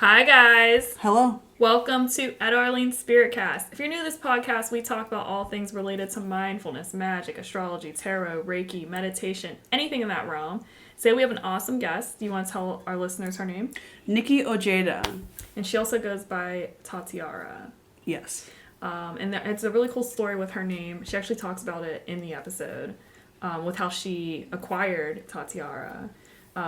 Hi guys! Hello. Welcome to Arlene Spiritcast. If you're new to this podcast, we talk about all things related to mindfulness, magic, astrology, tarot, Reiki, meditation, anything in that realm. Today we have an awesome guest. Do you want to tell our listeners her name? Nicki Ojeda. And she also goes by Tatiara. Yes. And it's a really cool story with her name. She actually talks about it in the episode with how she acquired Tatiara.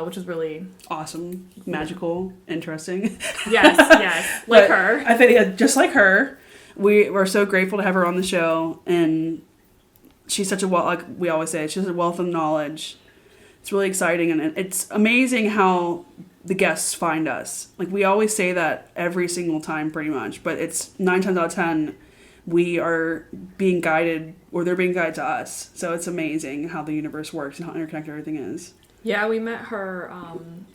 Which is really awesome, magical, interesting. Yes, like her. I think just like her, we're so grateful to have her on the show, and she's such a like we always say, she's a wealth of knowledge. It's really exciting, and it's amazing how the guests find us. Like we always say that every single time, pretty much, but it's 9 times out of 10. We are being guided, or they're being guided to us. So it's amazing how the universe works and how interconnected everything is. Yeah, we met her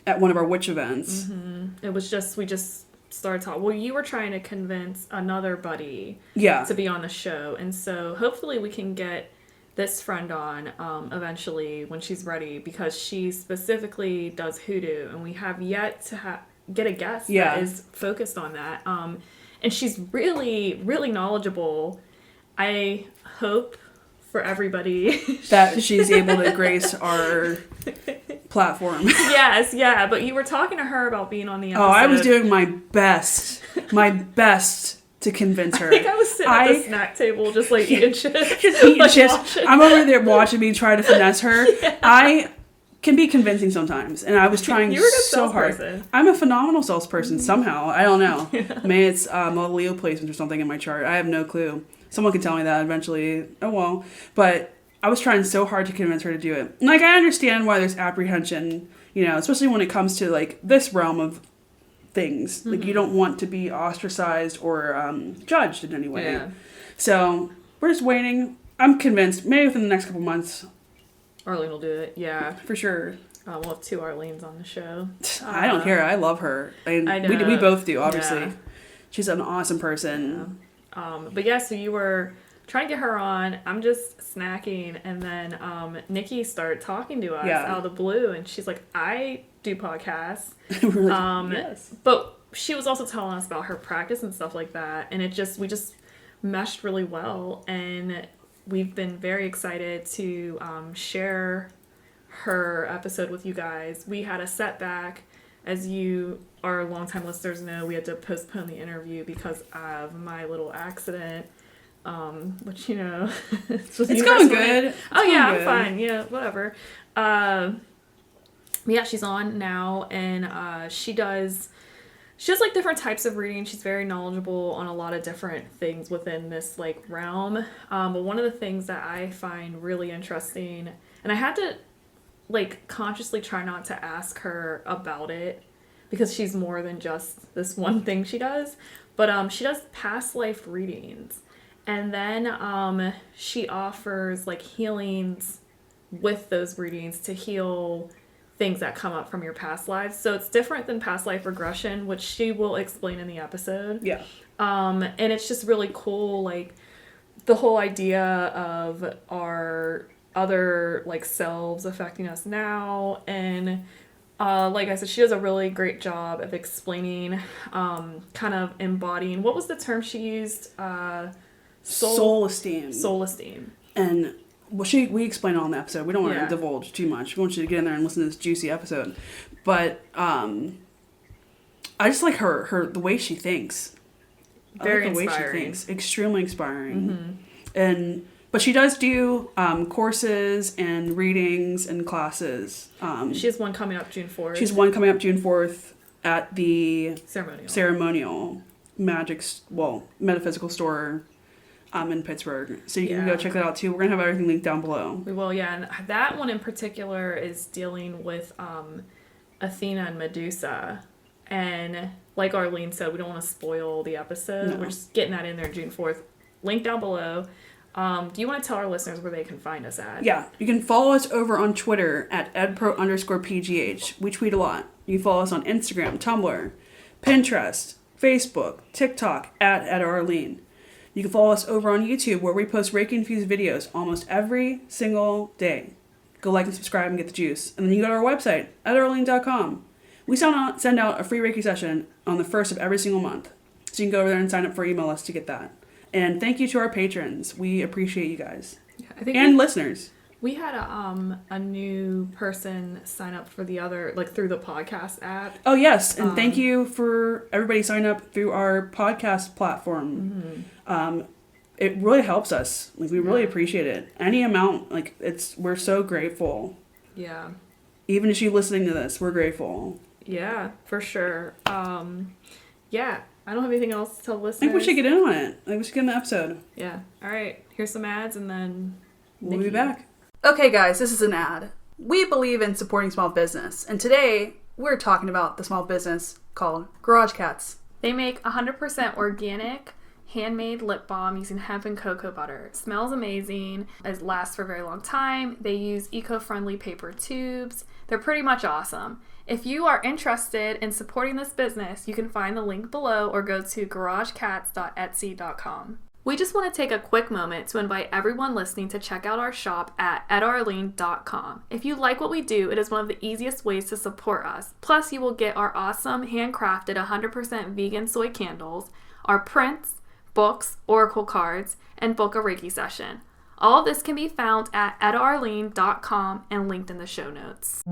at one of our witch events. Mm-hmm. It was we just started talking. Well, you were trying to convince another buddy to be on the show. And so hopefully we can get this friend on eventually when she's ready, because she specifically does hoodoo. And we have yet to get a guest that is focused on that. And she's really, really knowledgeable. I hope for everybody that she's able to grace our platform. Yes, yeah, but you were talking to her about being on the episode. Oh, I was doing my best to convince her. I think I was sitting at the snack table just like eating chips. Just eating chips. I'm over there watching me try to finesse her. Yeah. I can be convincing sometimes, and I was trying so hard. I'm a phenomenal salesperson somehow. I don't know. Yeah. Maybe it's a Leo placement or something in my chart. I have no clue. Someone can tell me that eventually. Oh, well. But I was trying so hard to convince her to do it. Like, I understand why there's apprehension, especially when it comes to, like, this realm of things. Mm-hmm. Like, you don't want to be ostracized or judged in any way. Yeah. So, we're just waiting. I'm convinced. Maybe within the next couple months. Arlene will do it. Yeah. For sure. We'll have 2 Arlenes on the show. I don't care. I love her. I know. We both do, obviously. Yeah. She's an awesome person. Yeah. But yeah, so you were trying to get her on. I'm just snacking, and then Nicki started talking to us out of the blue, and she's like, I do podcasts. Yes. But she was also telling us about her practice and stuff like that, and we just meshed really well, and we've been very excited to share her episode with you guys. We had a setback. As you, our longtime listeners know, we had to postpone the interview because of my little accident, which, it's going good. I'm fine. Yeah, whatever. Yeah, she's on now, and she does like different types of reading. She's very knowledgeable on a lot of different things within this like realm. But one of the things that I find really interesting, and I had to like consciously try not to ask her about it because she's more than just this one thing she does, but she does past life readings, and then she offers like healings with those readings to heal things that come up from your past lives. So it's different than past life regression, which she will explain in the episode. Yeah. And it's just really cool, like the whole idea of our other like selves affecting us now, and like I said, she does a really great job of explaining, kind of embodying, what was the term she used? Soul-esteem. Soul-esteem. And well, we explain it on the episode. We don't want to divulge too much. We want you to get in there and listen to this juicy episode. But I just like her the way she thinks. Very inspiring. The way she thinks. Extremely inspiring. Mm-hmm. But she does do courses and readings and classes. She has one coming up June 4th. She's one coming up June 4th at the Ceremonial metaphysical store in Pittsburgh. So you can go check that out too. We're going to have everything linked down below. We will, yeah. And that one in particular is dealing with Athena and Medusa. And like Arlene said, we don't want to spoil the episode. No. We're just getting that in there June 4th. Link down below. Do you want to tell our listeners where they can find us at? Yeah, you can follow us over on Twitter at edpro_pgh. We tweet a lot. You can follow us on Instagram, Tumblr, Pinterest, Facebook, TikTok at Arlene. You can follow us over on YouTube, where we post Reiki-infused videos almost every single day. Go like and subscribe and get the juice. And then you go to our website, edarlene.com. We send out a free Reiki session on the 1st of every single month. So you can go over there and sign up for email list to get that. And thank you to our patrons. We appreciate you guys. And listeners. We had a new person sign up for the other, like through the podcast app. Oh, yes. And thank you for everybody signing up through our podcast platform. Mm-hmm. It really helps us. Like, we really appreciate it. Any amount, like, we're so grateful. Yeah. Even if you're listening to this, we're grateful. Yeah, for sure. Yeah, I don't have anything else to tell listeners. I think we should get in on it. Like, we should get in the episode. Yeah. All right. Here's some ads, and then we'll be back. Okay, guys, this is an ad. We believe in supporting small business, and today we're talking about the small business called Garage Cats. They make 100% organic, handmade lip balm using hemp and cocoa butter. It smells amazing. It lasts for a very long time. They use eco-friendly paper tubes. They're pretty much awesome. If you are interested in supporting this business, you can find the link below or go to garagecats.etsy.com. We just want to take a quick moment to invite everyone listening to check out our shop at Arlene.com. If you like what we do, it is one of the easiest ways to support us. Plus, you will get our awesome handcrafted 100% vegan soy candles, our prints, books, oracle cards, and book a Reiki session. All of this can be found at EttaArlene.com and linked in the show notes.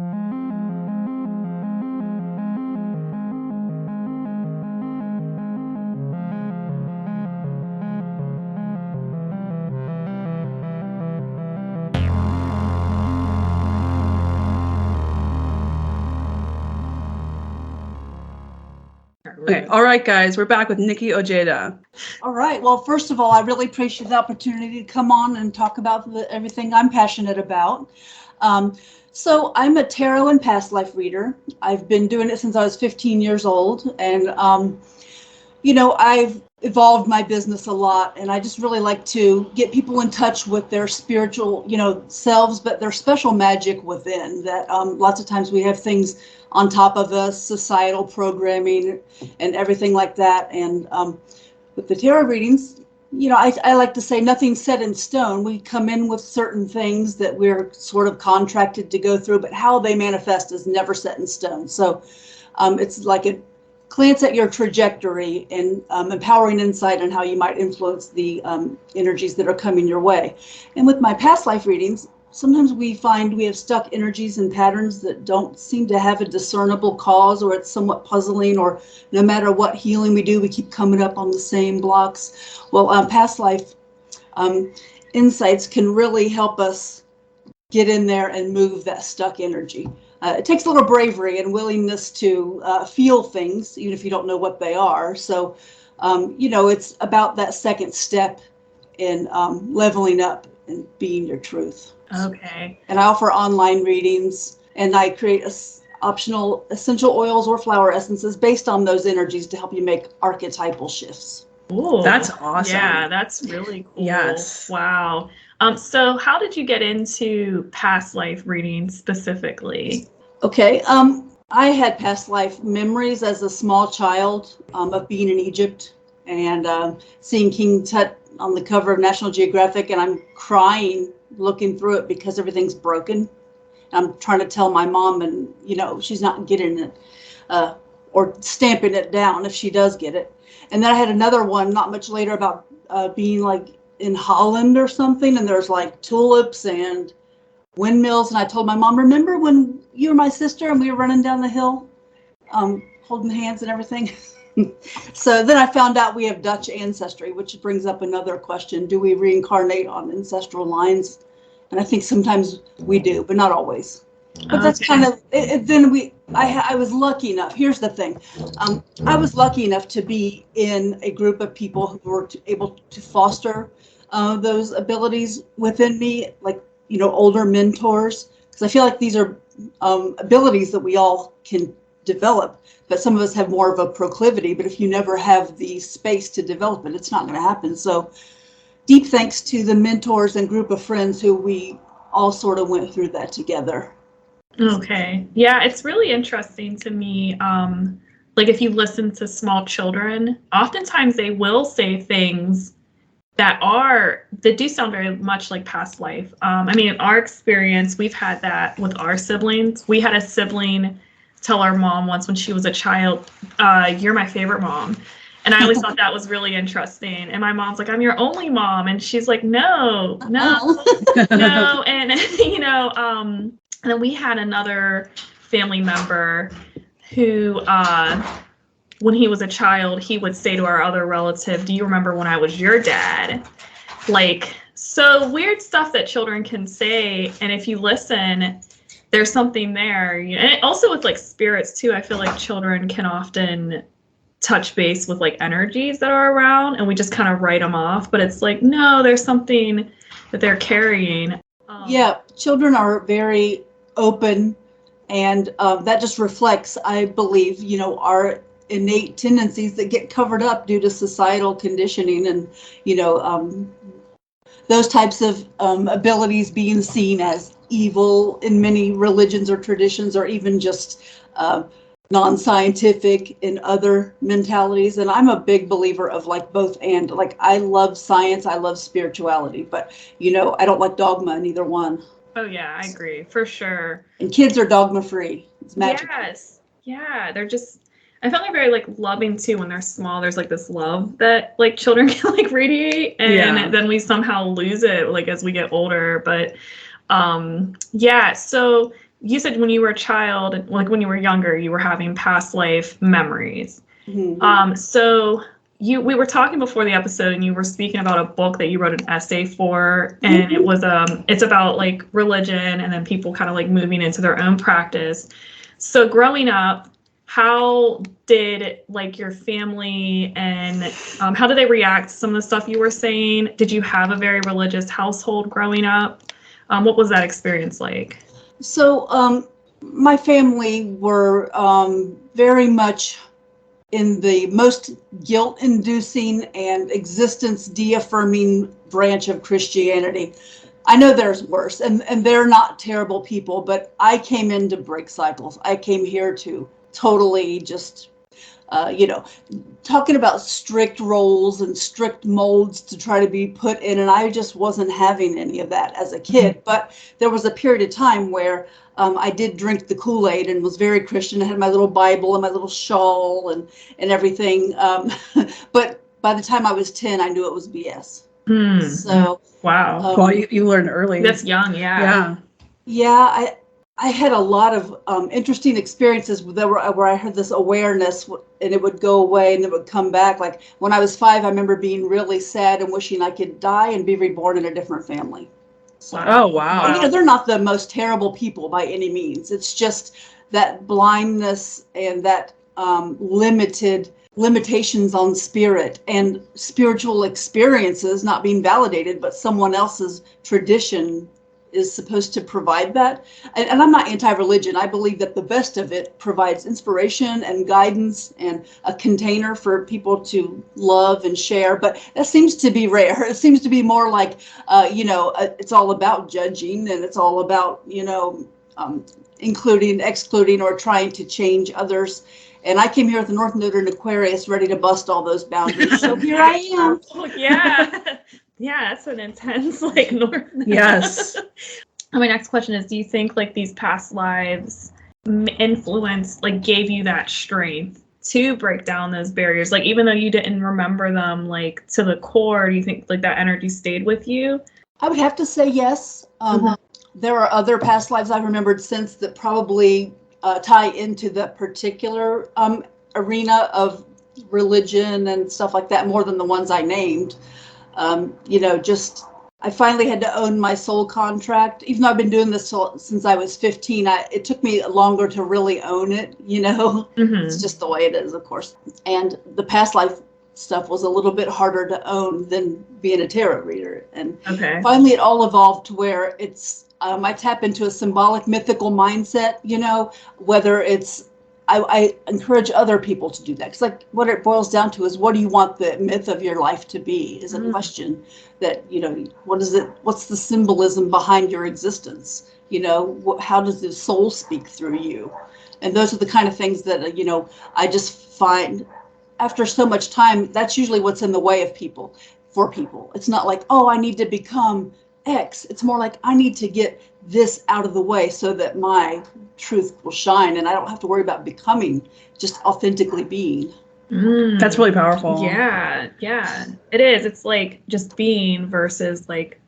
Okay. All right, guys, we're back with Nicki Ojeda. All right. Well, first of all, I really appreciate the opportunity to come on and talk about everything I'm passionate about. So I'm a tarot and past life reader. I've been doing it since I was 15 years old. And, I've evolved my business a lot. And I just really like to get people in touch with their spiritual, selves, but their special magic within that. Lots of times we have things on top of us, societal programming and everything like that. And with the tarot readings, I like to say nothing's set in stone. We come in with certain things that we're sort of contracted to go through, but how they manifest is never set in stone. So it's like a glance at your trajectory and empowering insight on how you might influence the energies that are coming your way. And with my past life readings, sometimes we find we have stuck energies and patterns that don't seem to have a discernible cause, or it's somewhat puzzling, or no matter what healing we do, we keep coming up on the same blocks. Well, past life insights can really help us get in there and move that stuck energy. It takes a little bravery and willingness to feel things, even if you don't know what they are. So, it's about that second step in leveling up and being your truth. Okay. And I offer online readings, and I create optional essential oils or flower essences based on those energies to help you make archetypal shifts. Ooh, that's awesome. Yeah, that's really cool. Yes. Wow. So how did you get into past life reading specifically? Okay. I had past life memories as a small child of being in Egypt and seeing King Tut on the cover of National Geographic, and I'm crying looking through it because everything's broken. I'm trying to tell my mom, and she's not getting it or stamping it down if she does get it. And then I had another one not much later about being like in Holland or something, and there's like tulips and windmills, and I told my mom, remember when you were my sister and we were running down the hill holding hands and everything? So then I found out we have Dutch ancestry, which brings up another question. Do we reincarnate on ancestral lines? And I think sometimes we do, but not always. But that's kind of it. Then I was lucky enough. Here's the thing. I was lucky enough to be in a group of people who were able to foster those abilities within me, like, older mentors. Because I feel like these are abilities that we all can develop, but some of us have more of a proclivity. But if you never have the space to develop it, it's not going to happen. So deep thanks to the mentors and group of friends who we all sort of went through that together. Okay. Yeah, it's really interesting to me. Like if you listen to small children, oftentimes they will say things that do sound very much like past life. In our experience, we've had that with our siblings. We had a sibling tell our mom once when she was a child, "You're my favorite mom." And I always thought that was really interesting. And my mom's like, "I'm your only mom," and she's like, "No, no, no." And and then we had another family member who, when he was a child, he would say to our other relative, "Do you remember when I was your dad?" Like, so weird stuff that children can say. And if you listen, there's something there. And also with like spirits too, I feel like children can often touch base with like energies that are around, and we just kind of write them off. But it's like, no, there's something that they're carrying. Yeah, children are very open, and that just reflects, I believe, our innate tendencies that get covered up due to societal conditioning, and those types of abilities being seen as evil in many religions or traditions, or even just non-scientific in other mentalities. And I'm a big believer of like both and. Like, I love science, I love spirituality, but I don't like dogma in either one. Oh yeah, I agree for sure. And kids are dogma free. It's magical. Yes, yeah, they're just. I found they're very like loving too when they're small. There's like this love that like children can like radiate, and then we somehow lose it like as we get older. But yeah, so. You said when you were a child, like when you were younger, you were having past life memories. Mm-hmm. So we were talking before the episode, and you were speaking about a book that you wrote an essay for, and mm-hmm. It was it's about like religion and then people kind of like moving into their own practice. So growing up, how did like your family and how did they react to some of the stuff you were saying? Did you have a very religious household growing up? What was that experience like? So my family were very much in the most guilt-inducing and existence de-affirming branch of Christianity. I know there's worse, and they're not terrible people, but I came in to break cycles. I came here to totally just, talking about strict roles and strict molds to try to be put in, and I just wasn't having any of that as a kid. Mm-hmm. But there was a period of time where I did drink the Kool-Aid and was very Christian. I had my little Bible and my little shawl and everything. But by the time I was 10, I knew it was BS. So wow. Well, you learned early. That's young, yeah. Yeah, I had a lot of interesting experiences where I had this awareness, and it would go away and it would come back. Like when I was 5, I remember being really sad and wishing I could die and be reborn in a different family. So, oh, wow. They're not the most terrible people by any means. It's just that blindness and that limitations on spirit and spiritual experiences not being validated, but someone else's tradition is supposed to provide that. And I'm not anti-religion. I believe that the best of it provides inspiration and guidance and a container for people to love and share. But that seems to be rare. It seems to be more like, it's all about judging, and it's all about, including, excluding, or trying to change others. And I came here with the North Node in Aquarius ready to bust all those boundaries. So here I am. Oh, yeah. Yeah, that's an intense, like, North. Yes. My next question is, do you think, like, these past lives influenced, like, gave you that strength to break down those barriers? Like, even though you didn't remember them, like, to the core, do you think, like, that energy stayed with you? I would have to say yes. There are other past lives I've remembered since that probably tie into that particular arena of religion and stuff like that more than the ones I named. I finally had to own my soul contract. Even though I've been doing this since I was 15, it took me longer to really own it, Mm-hmm. It's just the way it is, of course. And the past life stuff was a little bit harder to own than being a tarot reader. And finally it all evolved to where it's, I tap into a symbolic, mythical mindset, whether it's, I encourage other people to do that. Because like what it boils down to is, what do you want the myth of your life to be is a question that, what is it? What's the symbolism behind your existence? How does the soul speak through you? And those are the kind of things that, I just find after so much time, that's usually what's in the way of for people. It's not like, oh, I need to become X. It's more like I need to get this out of the way so that my truth will shine and I don't have to worry about becoming, just authentically being. That's really powerful. Yeah, it is. It's like just being versus like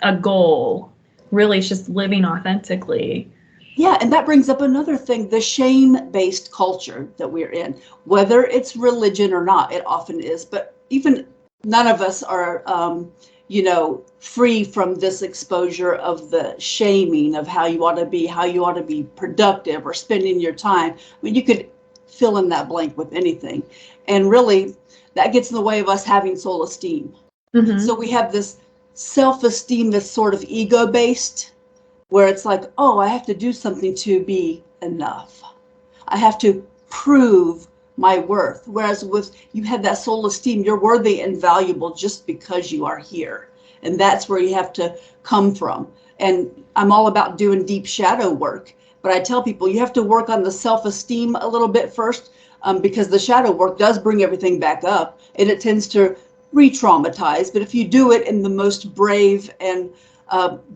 a goal. Really, it's just living authentically. Yeah, and that brings up another thing, the shame-based culture that we're in, whether it's religion or not, it often is, but even none of us are, free from this exposure of the shaming of how you ought to be productive or spending your time. I mean, you could fill in that blank with anything. And really, that gets in the way of us having soul esteem. Mm-hmm. So we have this self-esteem that's sort of ego-based, where it's like, oh, I have to do something to be enough. I have to prove my worth. Whereas with you have that soul esteem, you're worthy and valuable just because you are here. And that's where you have to come from. And I'm all about doing deep shadow work. But I tell people you have to work on the self-esteem a little bit first, because the shadow work does bring everything back up and it tends to re-traumatize. But if you do it in the most brave and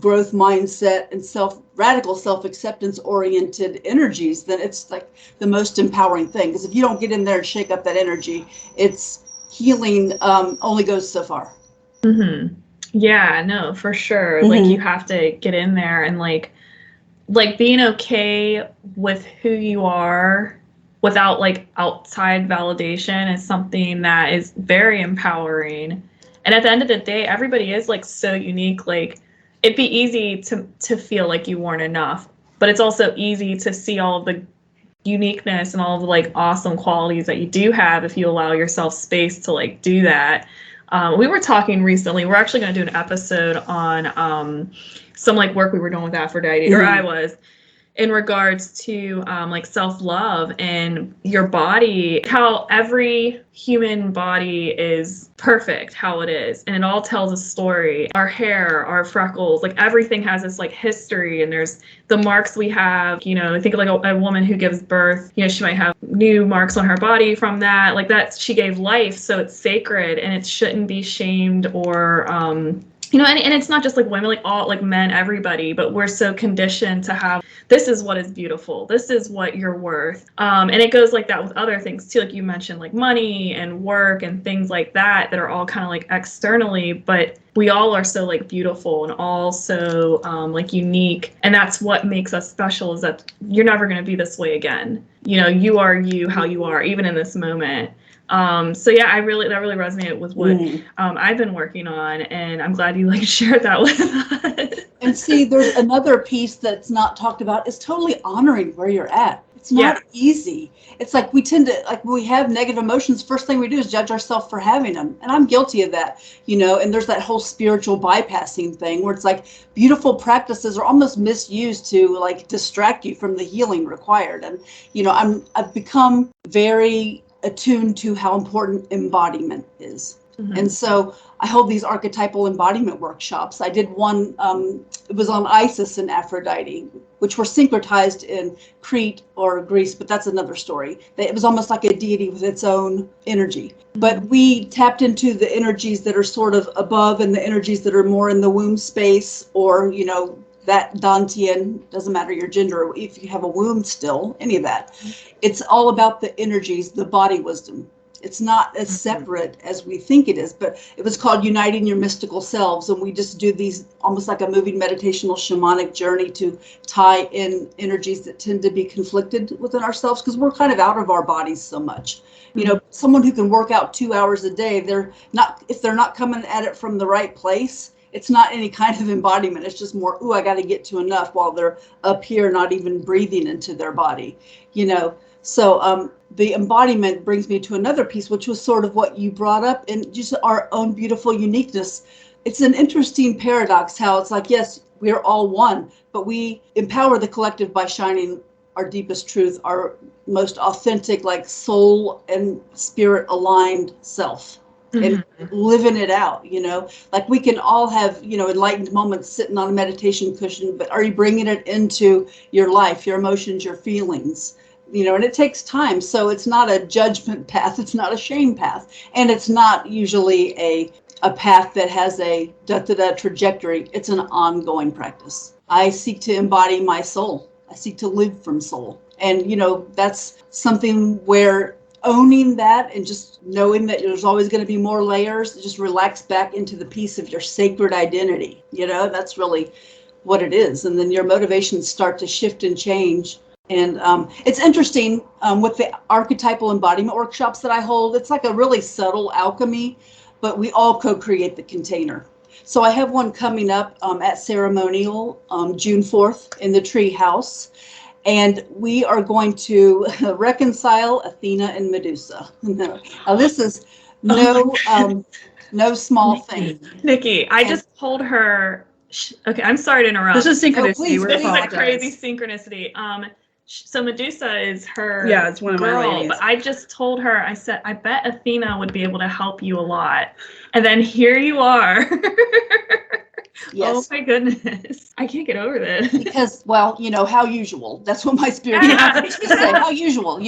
growth mindset and radical self-acceptance oriented energies, then it's like the most empowering thing. Because if you don't get in there and shake up that energy, it's healing only goes so far. Mm-hmm. Yeah, no, for sure. Mm-hmm. Like you have to get in there and like being okay with who you are without like outside validation is something that is very empowering. And at the end of the day, everybody is like so unique. Like it'd be easy to feel like you weren't enough, but it's also easy to see all of the uniqueness and all of the like awesome qualities that you do have if you allow yourself space to like do that. We were talking recently, we're actually going to do an episode on some like work we were doing with Aphrodite, or I was, in regards to like self-love and your body, how every human body is perfect how it is, and it all tells a story. Our hair, our freckles, like everything has this like history, and there's the marks we have, you know. I think like a woman who gives birth, you know, she might have new marks on her body from that, like that she gave life, so it's sacred and it shouldn't be shamed or you know, and it's not just like women, like all, like men, everybody, but we're so conditioned to have, this is what is beautiful, this is what you're worth. And it goes like that with other things too, like you mentioned, like money and work and things like that are all kind of like externally, but we all are so like beautiful and all so like unique. And that's what makes us special, is that you're never going to be this way again. You know, you are you, how you are, even in this moment. So yeah, that really resonated with what I've been working on, and I'm glad you like shared that with us. And see, there's another piece that's not talked about, is totally honoring where you're at. It's not easy. It's like we tend to, like when we have negative emotions, first thing we do is judge ourselves for having them. And I'm guilty of that, you know, and there's that whole spiritual bypassing thing where it's like beautiful practices are almost misused to like distract you from the healing required. And, you know, I've become very attuned to how important embodiment is. Mm-hmm. And so I hold these archetypal embodiment workshops. I did one, it was on Isis and Aphrodite, which were syncretized in Crete or Greece, but that's another story. It was almost like a deity with its own energy. But we tapped into the energies that are sort of above and the energies that are more in the womb space, or, you know, that Dantian, doesn't matter your gender, or if you have a womb still, any of that. It's all about the energies, the body wisdom. It's not as separate as we think it is, but it was called Uniting Your Mystical Selves. And we just do these almost like a moving meditational shamanic journey to tie in energies that tend to be conflicted within ourselves, because we're kind of out of our bodies so much. You know, someone who can work out 2 hours a day, if they're not coming at it from the right place, it's not any kind of embodiment. It's just more, I got to get to enough, while they're up here not even breathing into their body, you know. So the embodiment brings me to another piece, which was sort of what you brought up, and just our own beautiful uniqueness. It's an interesting paradox how it's like, yes, we're all one, but we empower the collective by shining our deepest truth, our most authentic, like soul and spirit aligned self. And living it out, you know, like we can all have, you know, enlightened moments sitting on a meditation cushion, but are you bringing it into your life, your emotions, your feelings, and it takes time. So it's not a judgment path. It's not a shame path. And it's not usually a path that has a trajectory. It's an ongoing practice. I seek to embody my soul. I seek to live from soul. And, that's something where owning that and just knowing that there's always going to be more layers, just relax back into the piece of your sacred identity. That's really what it is. And then your motivations start to shift and change. And it's interesting with the archetypal embodiment workshops that I hold. It's like a really subtle alchemy, but we all co-create the container. So I have one coming up at Ceremonial June 4th in the Tree House. And we are going to reconcile Athena and Medusa. Now, this is no small thing. Nikki, I just told her. Okay, I'm sorry to interrupt. This is synchronicity. Oh, please, This is a crazy synchronicity. So Medusa is her it's one of my ladies. But I just told her, I said, I bet Athena would be able to help you a lot. And then here you are. Yes. Oh my goodness. I can't get over this. Because, how usual. That's what my spirit makes me say. How usual,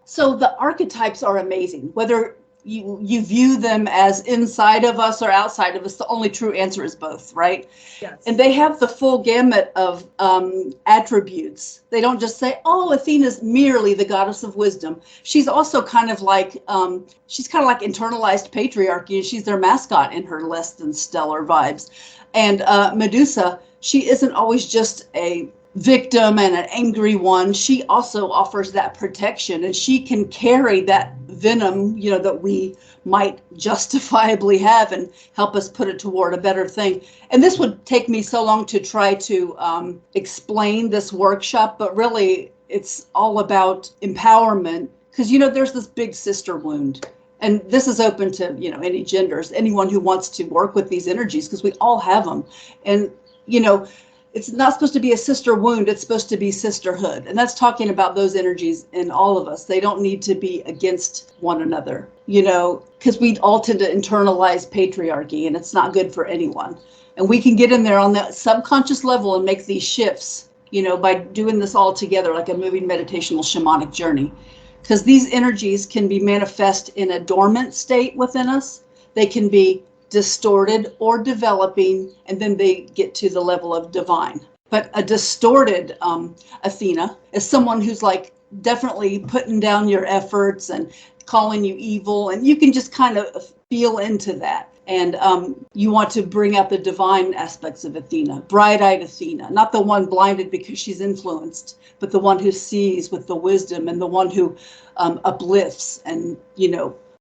So the archetypes are amazing. Whether you view them as inside of us or outside of us, the only true answer is both, right? Yes. And they have the full gamut of attributes. They don't just say, oh, Athena's merely the goddess of wisdom. She's also kind of like internalized patriarchy, and she's their mascot in her less than stellar vibes. And Medusa, she isn't always just a victim and an angry one. She also offers that protection, and she can carry that venom, that we might justifiably have and help us put it toward a better thing. And this would take me so long to try to explain this workshop, but really it's all about empowerment, because, there's this big sister wound. And this is open to, any genders, anyone who wants to work with these energies, because we all have them. And, it's not supposed to be a sister wound. It's supposed to be sisterhood. And that's talking about those energies in all of us. They don't need to be against one another, because we all tend to internalize patriarchy, and it's not good for anyone. And we can get in there on that subconscious level and make these shifts, by doing this all together, like a moving meditational shamanic journey. Because these energies can be manifest in a dormant state within us. They can be distorted or developing, and then they get to the level of divine. But a distorted Athena is someone who's like definitely putting down your efforts and calling you evil, and you can just kind of feel into that. And you want to bring out the divine aspects of Athena, bright-eyed Athena, not the one blinded because she's influenced, but the one who sees with the wisdom, and the one who uplifts and,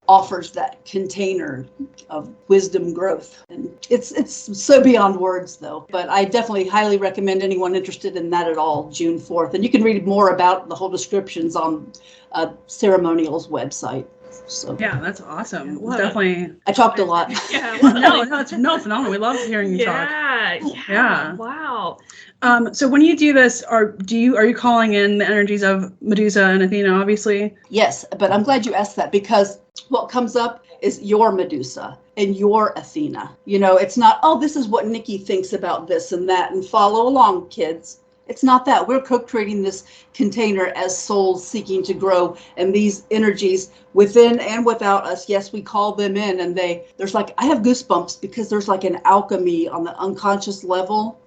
offers that container of wisdom growth. And it's so beyond words, though. But I definitely highly recommend anyone interested in that at all, June 4th. And you can read more about the whole descriptions on Ceremonial's website. So yeah, that's awesome. Definitely. I talked a lot. Yeah. It's phenomenal. We love hearing you talk. Yeah. Wow. So when you do this, are you calling in the energies of Medusa and Athena, obviously? Yes, but I'm glad you asked that, because what comes up is your Medusa and your Athena. It's not, oh, this is what Nikki thinks about this and that, and follow along, kids. It's not that. We're co-creating this container as souls seeking to grow, and these energies within and without us, yes, we call them in, and there's like, I have goosebumps because there's like an alchemy on the unconscious level.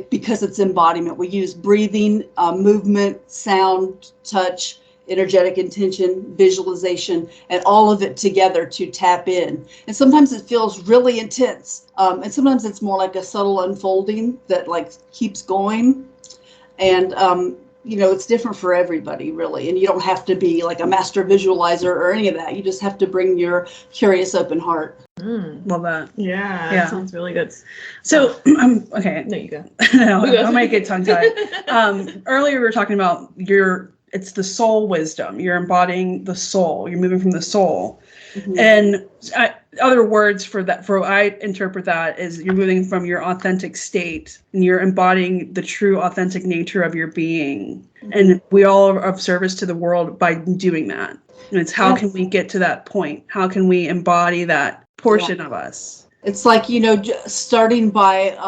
Because it's embodiment. We use breathing, movement, sound, touch, energetic intention, visualization, and all of it together to tap in. And sometimes it feels really intense. And sometimes it's more like a subtle unfolding that like keeps going. And, it's different for everybody, really. And you don't have to be like a master visualizer or any of that. You just have to bring your curious, open heart. Love that. Yeah, that sounds really good. So, okay. No, you go. I might get tongue-tied. Earlier we were talking about it's the soul wisdom. You're embodying the soul. You're moving from the soul. Mm-hmm. And other words for that, I interpret that as you're moving from your authentic state, and you're embodying the true authentic nature of your being. Mm-hmm. And we all are of service to the world by doing that. And it's how can we get to that point? How can we embody that portion of us? It's like, starting by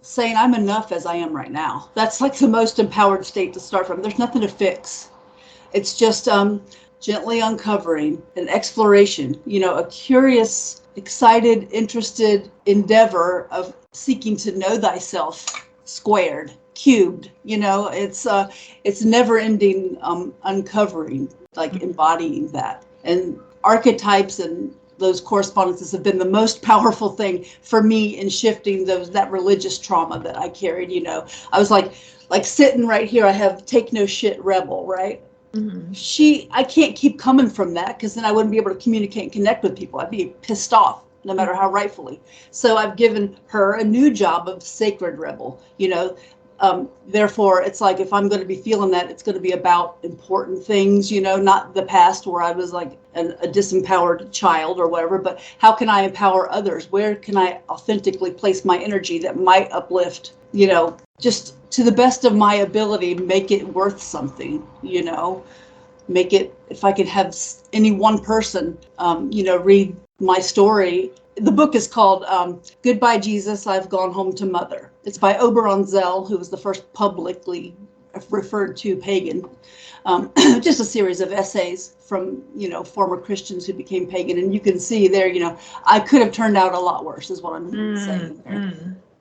saying I'm enough as I am right now. That's like the most empowered state to start from. There's nothing to fix. It's just gently uncovering, an exploration, a curious, excited, interested endeavor of seeking to know thyself squared, cubed. It's never ending uncovering, like embodying that. And archetypes and those correspondences have been the most powerful thing for me in shifting that religious trauma that I carried. I was like sitting right here, I have take no shit rebel, right? Mm-hmm. I can't keep coming from that, because then I wouldn't be able to communicate and connect with people. I'd be pissed off, no matter how rightfully. So I've given her a new job of sacred rebel, therefore it's like, if I'm going to be feeling that, it's going to be about important things, not the past where I was like a disempowered child or whatever, but how can I empower others? Where can I authentically place my energy that might uplift, just to the best of my ability, make it worth something, make it, if I could have any one person, read my story. The book is called Goodbye, Jesus, I've Gone Home to Mother. It's by Oberon Zell, who was the first publicly referred to pagan. Just a series of essays from, former Christians who became pagan. And you can see there, I could have turned out a lot worse, is what I'm saying there.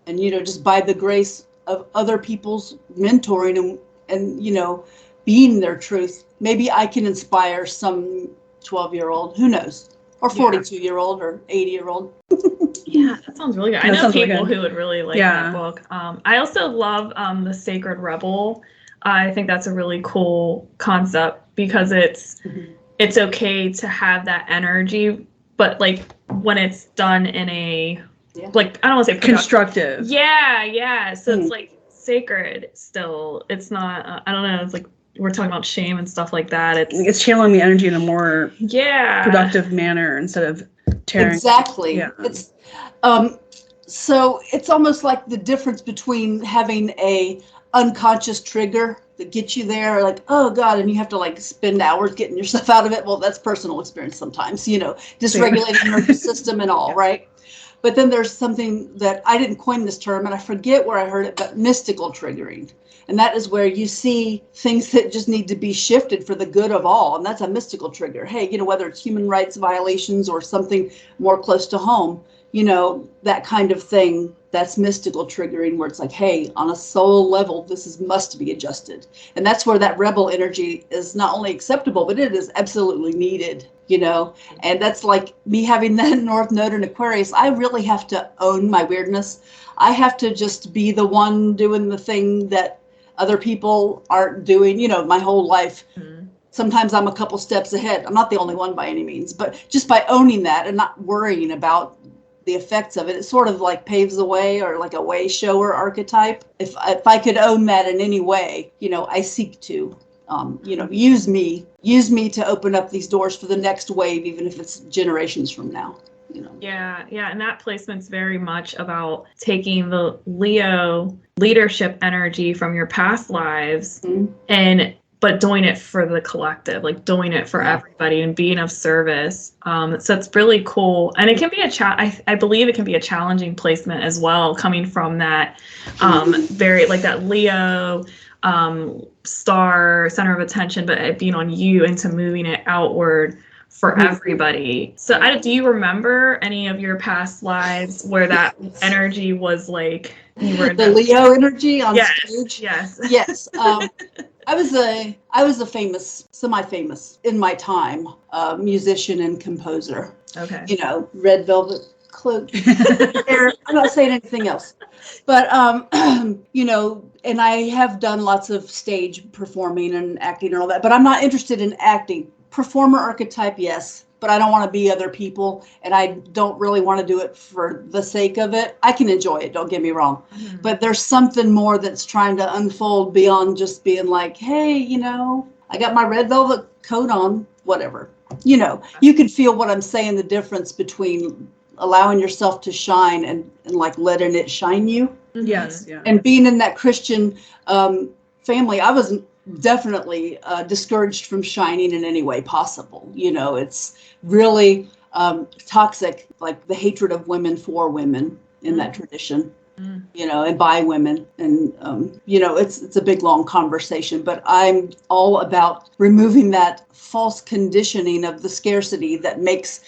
And, just by the grace of other people's mentoring and being their truth, maybe I can inspire some 12-year-old, who knows, or 42-year-old or 80-year-old. Yeah, that sounds really good. I know people who would really like that book. I also love The Sacred Rebel. I think that's a really cool concept, because it's okay to have that energy, but like when it's done in a like, I don't want to say constructive. Yeah. So it's like sacred still. It's not. I don't know. It's like, we're talking about shame and stuff like that. It's channeling the energy in a more productive manner instead of tearing. Exactly. Yeah. It's so it's almost like the difference between having a unconscious trigger that gets you there, like, oh God, and you have to like spend hours getting yourself out of it. Well, that's personal experience sometimes, dysregulating the nervous system and all, right? But then there's something that I didn't coin this term, and I forget where I heard it, but mystical triggering. And that is where you see things that just need to be shifted for the good of all. And that's a mystical trigger. Hey, whether it's human rights violations or something more close to home, that kind of thing, that's mystical triggering, where it's like, hey, on a soul level, must be adjusted. And that's where that rebel energy is not only acceptable, but it is absolutely needed, and that's like me having that North Node in Aquarius. I really have to own my weirdness. I have to just be the one doing the thing that other people aren't doing, my whole life. Sometimes I'm a couple steps ahead. I'm not the only one by any means, but just by owning that and not worrying about the effects of it, it sort of like paves the way, or like a way shower archetype. If I could own that in any way, I seek to, use me to open up these doors for the next wave, even if it's generations from now. Yeah, and that placement's very much about taking the Leo leadership energy from your past lives, but doing it for the collective, like doing it for everybody and being of service. So it's really cool, and it can be I believe it can be a challenging placement as well, coming from that very like that Leo star center of attention, but it being on you, into moving it outward for everybody. So do you remember any of your past lives where that energy was like, you were the Leo energy on stage? Yes. I was a semi-famous in my time, musician and composer. Okay. Red velvet cloak. I'm not saying anything else, but and I have done lots of stage performing and acting and all that, but I'm not interested in acting. Performer archetype, yes, but I don't want to be other people, and I don't really want to do it for the sake of it. I can enjoy it, don't get me wrong, but there's something more that's trying to unfold beyond just being like, hey, I got my red velvet coat on, whatever. You can feel what I'm saying, the difference between allowing yourself to shine and like letting it shine you. Yes, yeah. And being in that Christian family, I was definitely discouraged from shining in any way possible. It's really toxic, like the hatred of women for women in that tradition. and by women. And, it's a big, long conversation, but I'm all about removing that false conditioning of the scarcity that makes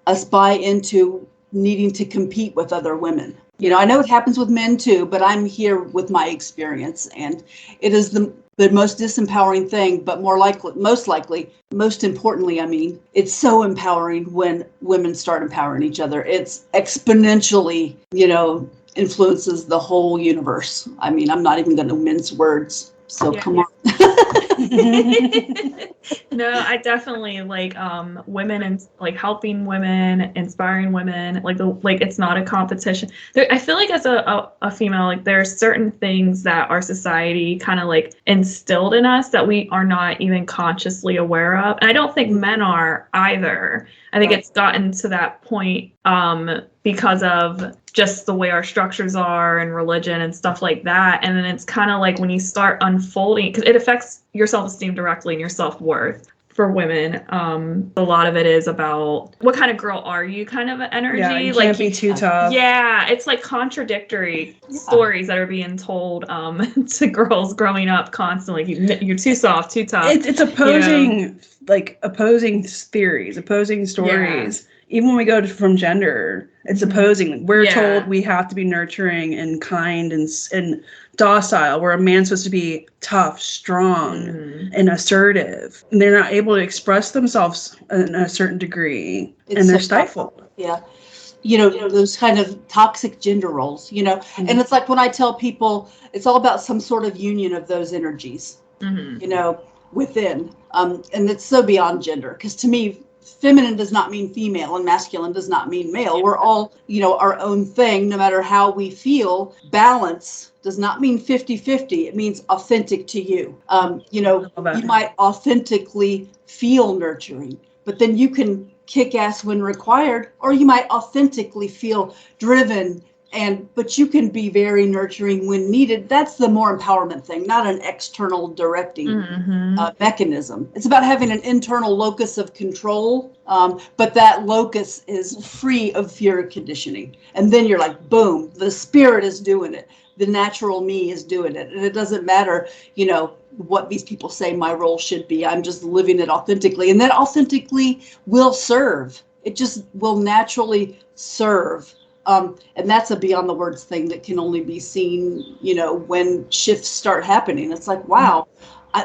us buy into needing to compete with other women. I know it happens with men too, but I'm here with my experience, and it is the most disempowering thing, but most importantly, it's so empowering when women start empowering each other. It's exponentially, influences the whole universe. I'm not even going to mince words. So come on. No, I definitely like women and like helping women, inspiring women. Like it's not a competition. I feel like as a female, like there are certain things that our society kind of like instilled in us that we are not even consciously aware of. And I don't think men are either. I think it's gotten to that point because of just the way our structures are and religion and stuff like that. And then it's kind of like when you start unfolding, because it affects your self-esteem directly and your self-worth. For women, a lot of it is about what kind of girl are you kind of energy. Yeah, you can't be too tough. Yeah, it's like contradictory stories that are being told to girls growing up constantly. You're too soft, too tough. It's opposing, opposing theories, opposing stories. Yeah. Even when we go from gender, it's opposing. We're told we have to be nurturing and kind and docile, where a man's supposed to be tough, strong, and assertive. And they're not able to express themselves in a certain degree, and they're stifled. Yeah. Those kind of toxic gender roles, and it's like when I tell people it's all about some sort of union of those energies, within. And it's so beyond gender, because to me, feminine does not mean female and masculine does not mean male. We're all, our own thing, no matter how we feel. Balance does not mean 50-50. It means authentic to you. You might authentically feel nurturing, but then you can kick ass when required, or you might authentically feel driven, but you can be very nurturing when needed. That's the more empowerment thing, not an external directing mechanism. It's about having an internal locus of control, but that locus is free of fear conditioning. And then you're like, boom, the spirit is doing it. The natural me is doing it. And it doesn't matter, what these people say my role should be. I'm just living it authentically. And that authentically will serve. It just will naturally serve. And that's a beyond the words thing that can only be seen, when shifts start happening. It's like, wow,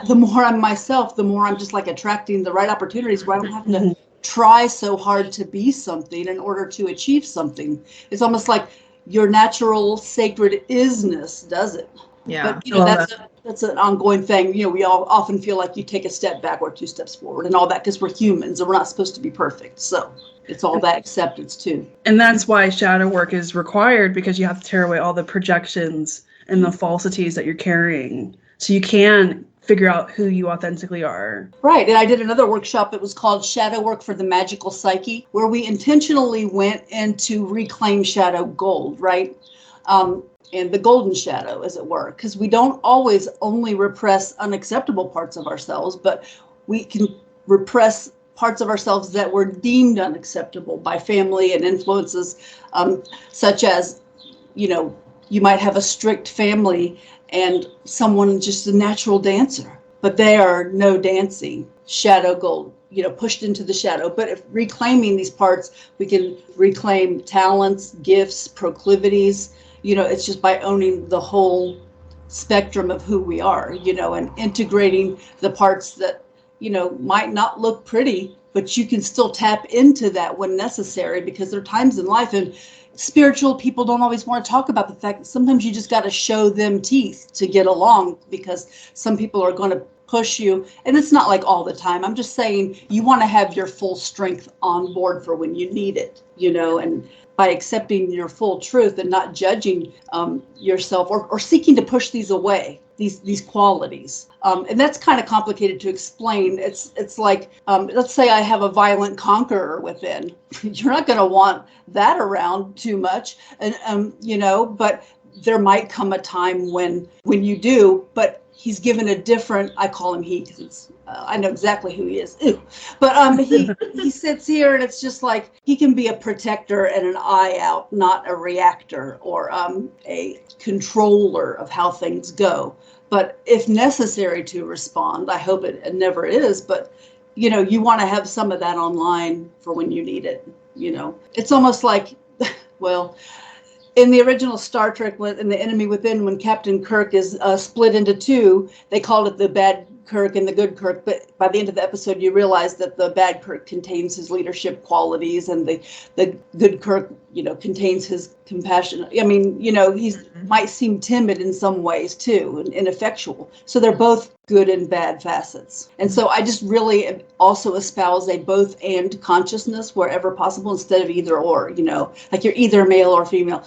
the more I'm myself, the more I'm just like attracting the right opportunities where I don't have to try so hard to be something in order to achieve something. It's almost like your natural sacred isness does it. Yeah. But that's an ongoing thing. We all often feel like you take a step back or 2 steps forward and all that, because we're humans and we're not supposed to be perfect. So it's all that acceptance too. And that's why shadow work is required, because you have to tear away all the projections and the falsities that you're carrying, so you can figure out who you authentically are. Right. And I did another workshop. It was called Shadow Work for the Magical Psyche, where we intentionally went into reclaim shadow gold, right? And the golden shadow, as it were, because we don't always only repress unacceptable parts of ourselves, but we can repress parts of ourselves that were deemed unacceptable by family and influences, such as, you might have a strict family and someone just a natural dancer, but they are no dancing, shadow gold, pushed into the shadow. But if reclaiming these parts, we can reclaim talents, gifts, proclivities. It's just by owning the whole spectrum of who we are, and integrating the parts that, might not look pretty, but you can still tap into that when necessary, because there are times in life, and spiritual people don't always want to talk about the fact that sometimes you just got to show them teeth to get along, because some people are going to push you. And it's not like all the time. I'm just saying you want to have your full strength on board for when you need it, and by accepting your full truth and not judging yourself or seeking to push these away, these qualities. And that's kind of complicated to explain. It's like, let's say I have a violent conqueror within. You're not going to want that around too much, and but there might come a time when you do, but he's given a different, I call him he because it's I know exactly who he is. Ew. But he sits here, and it's just like he can be a protector and an eye out, not a reactor or a controller of how things go. But if necessary to respond, I hope it never is. But you want to have some of that online for when you need it. It's almost like, well, in the original Star Trek, in The Enemy Within, when Captain Kirk is split into two, they called it the bad Kirk and the good Kirk. But by the end of the episode, you realize that the bad Kirk contains his leadership qualities, and the good Kirk, contains his compassion. I mean, he's might seem timid in some ways too, and ineffectual. So they're both good and bad facets. And so I just really also espouse a both and consciousness wherever possible, instead of either or. Like you're either male or female.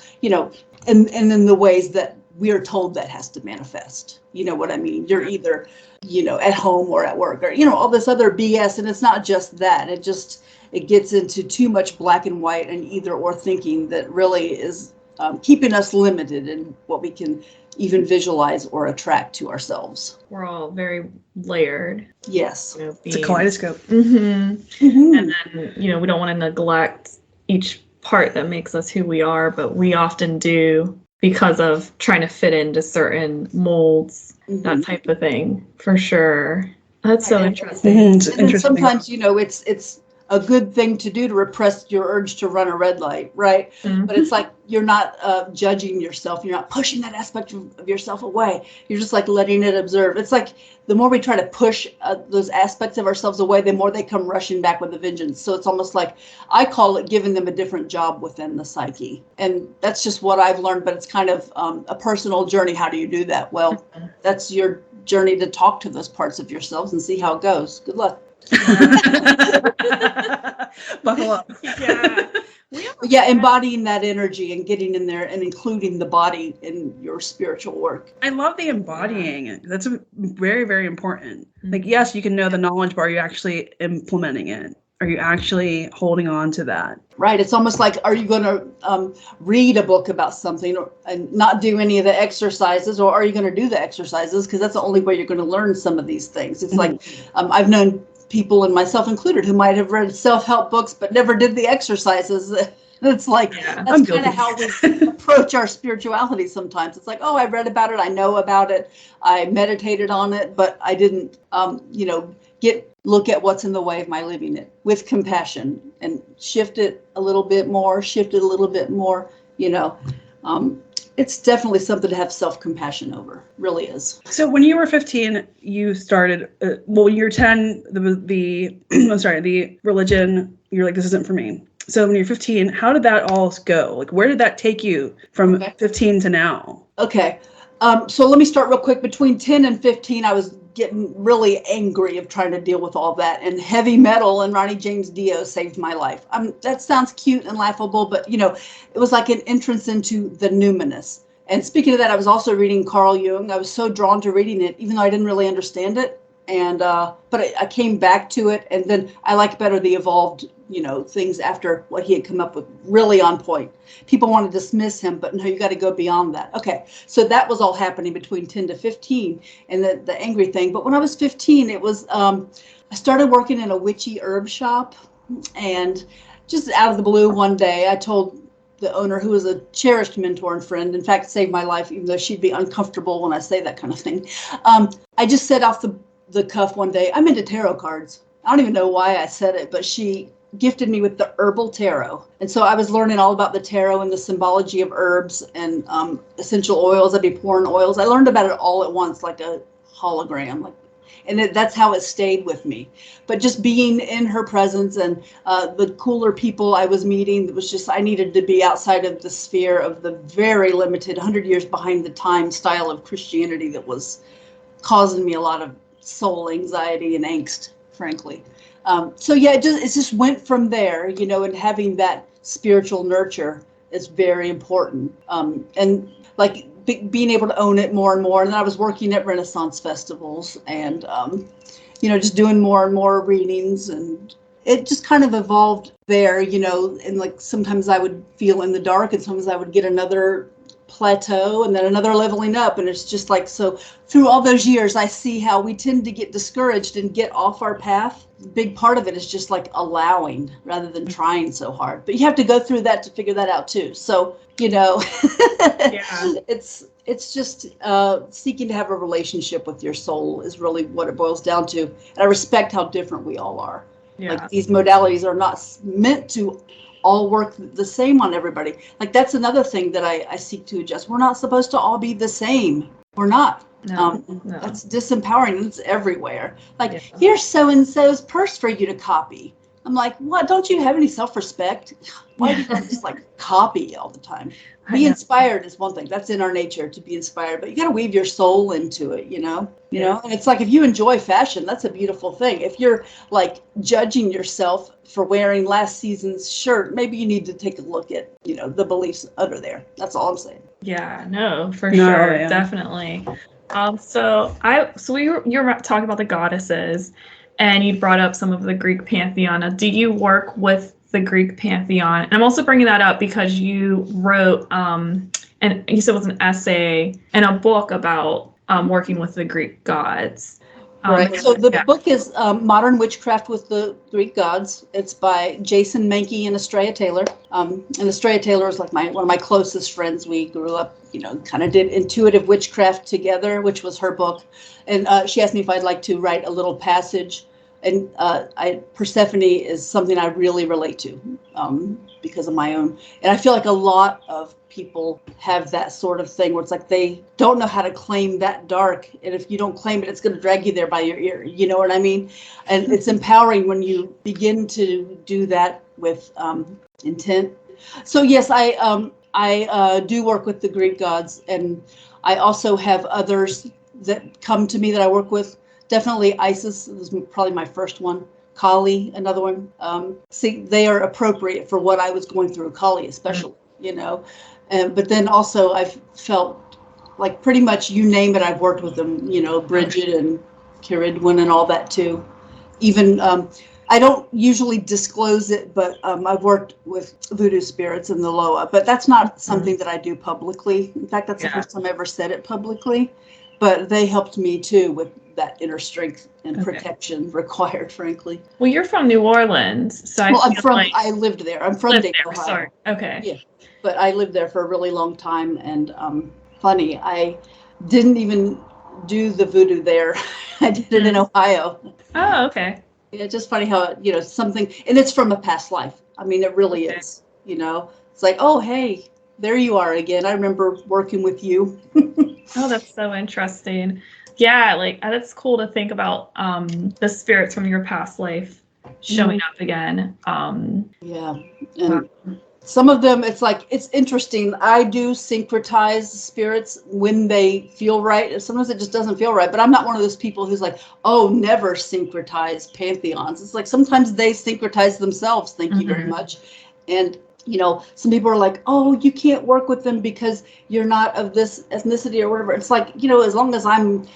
And in the ways that we are told that has to manifest. You know what I mean? You're either, at home or at work, or, all this other BS. And it's not just that. It gets into too much black and white and either or thinking that really is keeping us limited in what we can even visualize or attract to ourselves. We're all very layered. Yes. It's a kaleidoscope. Mm-hmm. Mm-hmm. And then, we don't want to neglect each part that makes us who we are, but we often do because of trying to fit into certain molds, that type of thing, for sure. That's so interesting. And then sometimes, it's a good thing to do to repress your urge to run a red light, right? Mm-hmm. But it's like you're not judging yourself. You're not pushing that aspect of yourself away. You're just like letting it observe. It's like the more we try to push those aspects of ourselves away, the more they come rushing back with a vengeance. So it's almost like, I call it giving them a different job within the psyche. And that's just what I've learned, but it's kind of a personal journey. How do you do that? Well, that's your journey to talk to those parts of yourselves and see how it goes. Good luck. Buckle up. Yeah, embodying that energy and getting in there and including the body in your spiritual work. I love the embodying. That's very, very important. Like, yes, you can know the knowledge, but are you actually implementing it? Are you actually holding on to that? Right. It's almost like, are you going to read a book about something and not do any of the exercises, or are you going to do the exercises? Because that's the only way you're going to learn some of these things. It's like, I've known people, and myself included, who might have read self-help books but never did the exercises. It's like, that's kind of how we approach our spirituality sometimes. It's like, oh, I read about it, I know about it, I meditated on it, but I didn't look at what's in the way of my living it with compassion and shift it a little bit more. It's definitely something to have self-compassion over. Really is. So when you were 15, you started, when you were 10, the religion, you're like, this isn't for me. So when you're 15, how did that all go? Like, where did that take you from 15 to now? Okay. So let me start real quick. Between 10 and 15, I was getting really angry of trying to deal with all that. And heavy metal and Ronnie James Dio saved my life. That sounds cute and laughable, but, it was like an entrance into the numinous. And speaking of that, I was also reading Carl Jung. I was so drawn to reading it, even though I didn't really understand it. And but I came back to it, and then I like better the evolved, things after what he had come up with, really on point. People want to dismiss him, but no, you got to go beyond that. Okay, so that was all happening between 10 to 15, and the angry thing. But when I was 15, it was I started working in a witchy herb shop, and just out of the blue one day, I told the owner, who was a cherished mentor and friend, in fact, saved my life, even though she'd be uncomfortable when I say that kind of thing. I just said off the cuff one day, I'm into tarot cards. I don't even know why I said it, but she gifted me with the herbal tarot. And so I was learning all about the tarot and the symbology of herbs and essential oils. I'd be pouring oils. I learned about it all at once, like a hologram. And that's how it stayed with me. But just being in her presence and the cooler people I was meeting, it was just, I needed to be outside of the sphere of the very limited 100 years behind the time style of Christianity that was causing me a lot of soul anxiety and angst, frankly. So yeah, it just went from there, and having that spiritual nurture is very important. And like being able to own it more and more. And then I was working at Renaissance festivals and, just doing more and more readings, and it just kind of evolved there, and like sometimes I would feel in the dark and sometimes I would get another plateau and then another leveling up. And it's just like, so through all those years, I see how we tend to get discouraged and get off our path. A big part of it is just like allowing rather than trying so hard. But you have to go through that to figure that out too. So, yeah. It's just seeking to have a relationship with your soul is really what it boils down to. And I respect how different we all are. Yeah. Like these modalities are not meant to all work the same on everybody. Like that's another thing that I seek to adjust. We're not supposed to all be the same. We're not. No. That's disempowering. It's everywhere. Like here's so-and-so's purse for you to copy. I'm like, what? Don't you have any self-respect? Why do you just like copy all the time? Be inspired is one thing. That's in our nature to be inspired, but you got to weave your soul into it, you know? And it's like, if you enjoy fashion, that's a beautiful thing. If you're like judging yourself for wearing last season's shirt, maybe you need to take a look at, the beliefs under there. That's all I'm saying. Yeah, no, for sure. Yeah. Definitely. So you were talking about the goddesses and you brought up some of the Greek pantheon. Do you work with the Greek pantheon? And I'm also bringing that up because you wrote, and you said it was an essay and a book about working with the Greek gods. Right. So the book is Modern Witchcraft with the Greek Gods. It's by Jason Mankey and Estrella Taylor. And Estrella Taylor is like one of my closest friends. We grew up, kind of did intuitive witchcraft together, which was her book. And she asked me if I'd like to write a little passage. And Persephone is something I really relate to because of my own. And I feel like a lot of people have that sort of thing where it's like they don't know how to claim that dark. And if you don't claim it, it's going to drag you there by your ear. You know what I mean? And it's empowering when you begin to do that with intent. So, yes, I do work with the Greek gods. And I also have others that come to me that I work with. Definitely Isis was probably my first one. Kali, another one. They are appropriate for what I was going through, Kali especially, But then also I've felt like pretty much you name it, I've worked with them, Bridget and Kiridwin and all that too. Even, I don't usually disclose it, but I've worked with voodoo spirits in the Loa, but that's not something that I do publicly. In fact, that's the first time I ever said it publicly. But they helped me too with that inner strength and protection required, frankly. Well, you're from New Orleans, so I lived there. I'm from Dayton, Ohio. Sorry. Okay. Yeah, but I lived there for a really long time, and funny, I didn't even do the voodoo there. I did it in Ohio. Oh, okay. It's just funny how something, and it's from a past life. I mean, it really is. It's like, oh, hey, there you are again. I remember working with you. Oh, that's so interesting. Yeah, like that's cool to think about the spirits from your past life showing up again. Yeah. And some of them, it's interesting. I do syncretize spirits when they feel right. Sometimes it just doesn't feel right, but I'm not one of those people who's like, oh, never syncretize pantheons. It's like sometimes they syncretize themselves. Thank you very much. And some people are like, oh, you can't work with them because you're not of this ethnicity or whatever. It's like, as long as I'm,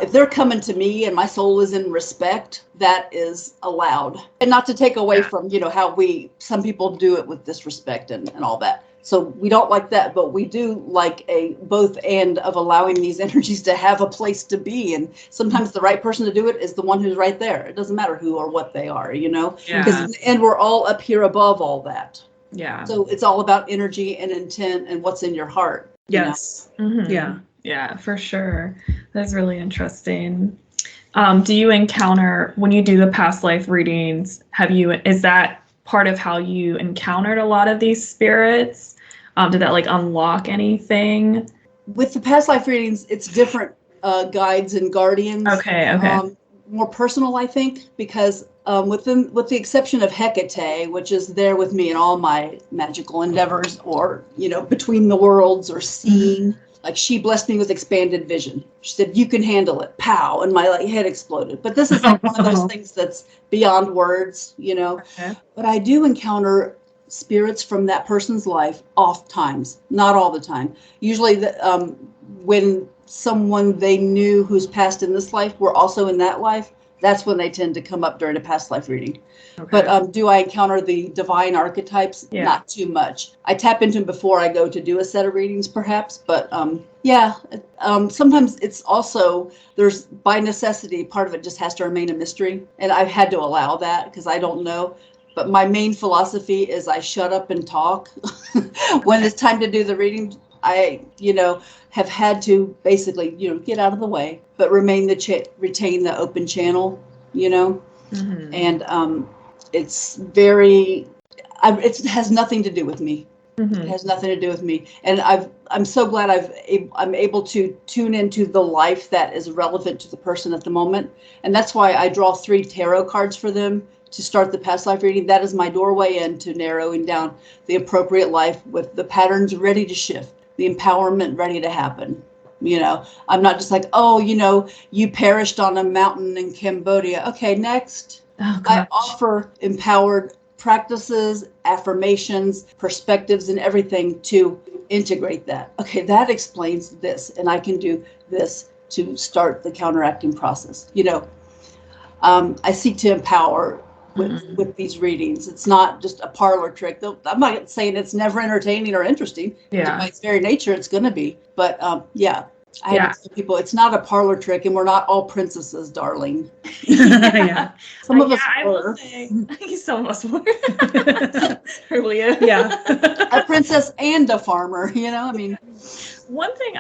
if they're coming to me and my soul is in respect, that is allowed. And not to take away from, how some people do it with disrespect and all that. So we don't like that, but we do like a both and of allowing these energies to have a place to be. And sometimes the right person to do it is the one who's right there. It doesn't matter who or what they are, Because and we're all up here above all that. Yeah. So it's all about energy and intent and what's in your heart. Yes. Mm-hmm. Yeah. Yeah, for sure. That's really interesting. Do you encounter, when you do the past life readings, is that part of how you encountered a lot of these spirits? Did that unlock anything? With the past life readings, it's different guides and guardians. Okay. More personal, I think, because with the exception of Hecate, which is there with me in all my magical endeavors, or between the worlds or seeing, like she blessed me with expanded vision. She said, "You can handle it." Pow, and my head exploded. But this is one of those things that's beyond words, Okay. But I do encounter spirits from that person's life oft times, not all the time. Usually, when someone they knew who's passed in this life were also in that life, that's when they tend to come up during a past life reading. Okay. But do I encounter the divine archetypes? Yeah. Not too much. I tap into them before I go to do a set of readings, perhaps. But sometimes it's also, there's by necessity, part of it just has to remain a mystery. And I've had to allow that because I don't know. But my main philosophy is I shut up and talk. When it's time to do the reading, I, have had to basically, get out of the way, but retain the open channel, Mm-hmm. and it's very, it has nothing to do with me. Mm-hmm. It has nothing to do with me. And I'm so glad I'm able to tune into the life that is relevant to the person at the moment. And that's why I draw 3 tarot cards for them to start the past life reading. That is my doorway into narrowing down the appropriate life with the patterns ready to shift, the empowerment ready to happen. I'm not just like, you perished on a mountain in Cambodia. Okay, next. Oh, I offer empowered practices, affirmations, perspectives, and everything to integrate that. Okay, that explains this, and I can do this to start the counteracting process. I seek to empower with these readings. It's not just a parlor trick. I'm not saying it's never entertaining or interesting. Yeah. By its very nature, it's going to be. But I have to tell people it's not a parlor trick, and we're not all princesses, darling. Yeah. Some of us were. Some of us were. Really? Yeah. A princess and a farmer. One thing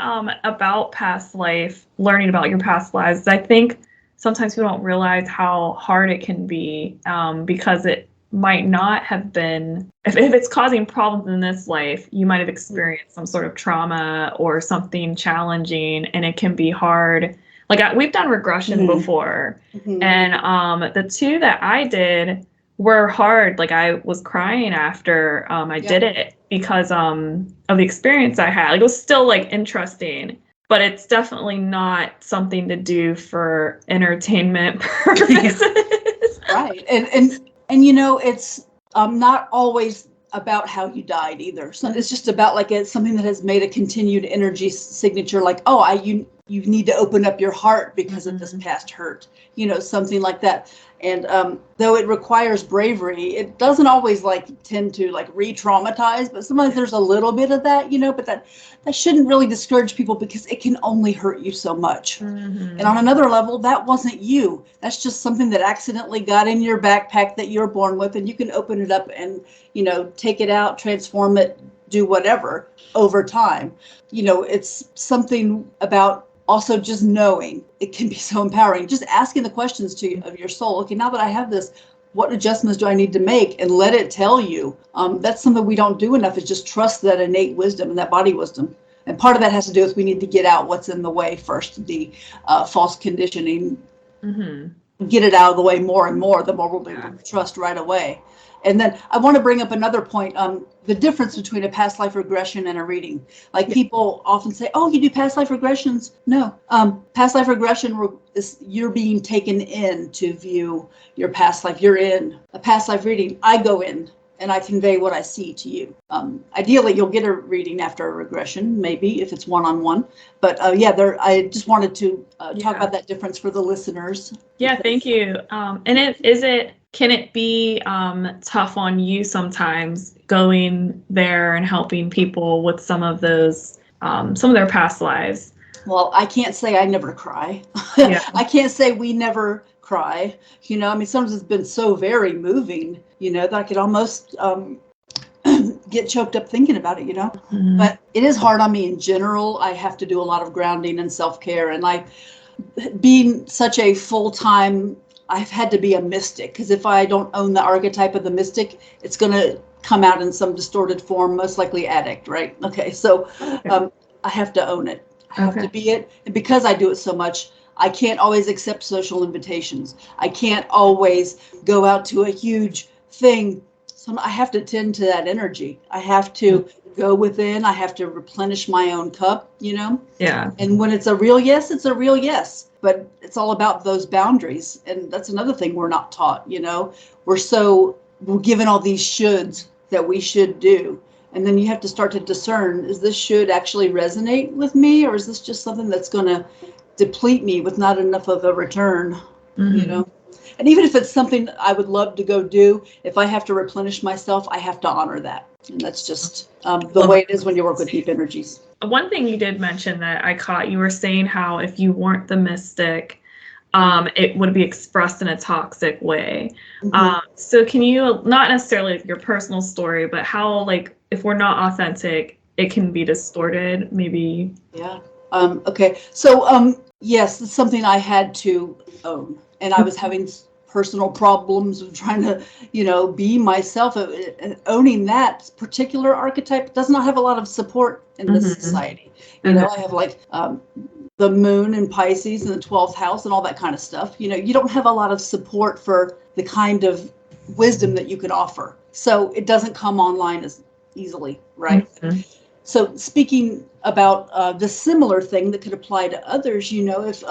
about past life, learning about your past lives, I think sometimes we don't realize how hard it can be because it might not have been, if it's causing problems in this life, you might have experienced some sort of trauma or something challenging, and it can be hard. Like we've done regression before, and the 2 that I did were hard. Like I was crying after I did it because of the experience I had. Like, it was still like interesting. But it's definitely not something to do for entertainment purposes. Right. And it's not always about how you died either. So it's just about like it's something that has made a continued energy signature, like, you need to open up your heart because of this past hurt, something like that. And though it requires bravery, it doesn't always tend to re-traumatize, but sometimes there's a little bit of that, but that shouldn't really discourage people because it can only hurt you so much. And on another level, that wasn't you. That's just something that accidentally got in your backpack that you're born with, and you can open it up and, take it out, transform it, do whatever over time. It's something about also just knowing. It can be so empowering. Just asking the questions of your soul. Okay, now that I have this, what adjustments do I need to make? And let it tell you. That's something we don't do enough, is just trust that innate wisdom and that body wisdom. And part of that has to do with we need to get out what's in the way first, the false conditioning. Get it out of the way more and more, the more we'll be able to trust right away. And then I want to bring up another point, the difference between a past life regression and a reading. People often say, oh, you do past life regressions. No, past life regression is you're being taken in to view your past life. You're in a past life reading. I go in and I convey what I see to you. Ideally, you'll get a reading after a regression, maybe if it's one-on-one. But I just wanted to talk about that difference for the listeners. Yeah, thank you. And can it be tough on you sometimes going there and helping people with some of those, some of their past lives? Well, I can't say I never cry. I can't say we never cry. Sometimes it's been so very moving, that I could almost get choked up thinking about it, But it is hard on me in general. I have to do a lot of grounding and self-care. And being such a full-time, I've had to be a mystic, because if I don't own the archetype of the mystic, it's going to come out in some distorted form, most likely addict, right? Okay, so I have to own it. I have to be it. And because I do it so much, I can't always accept social invitations. I can't always go out to a huge thing. So I have to tend to that energy. I have to go within. I have to replenish my own cup, Yeah. And when it's a real yes, it's a real yes. But it's all about those boundaries. And that's another thing we're not taught, we're given all these shoulds that we should do. And then you have to start to discern, is this should actually resonate with me? Or is this just something that's going to deplete me with not enough of a return, And even if it's something I would love to go do, if I have to replenish myself, I have to honor that. And that's just the way it is when you work with deep energies. One thing you did mention that I caught, you were saying how if you weren't the mystic, it would be expressed in a toxic way. So can you, not necessarily your personal story, but how, like, if we're not authentic, it can be distorted, maybe? Yeah. Okay. So, yes, it's something I had to own. And I was having personal problems of trying to, be myself. Owning that particular archetype does not have a lot of support in this society. I have like the moon in Pisces and the 12th house and all that kind of stuff. You don't have a lot of support for the kind of wisdom that you could offer. So it doesn't come online as easily, right? So speaking about the similar thing that could apply to others, if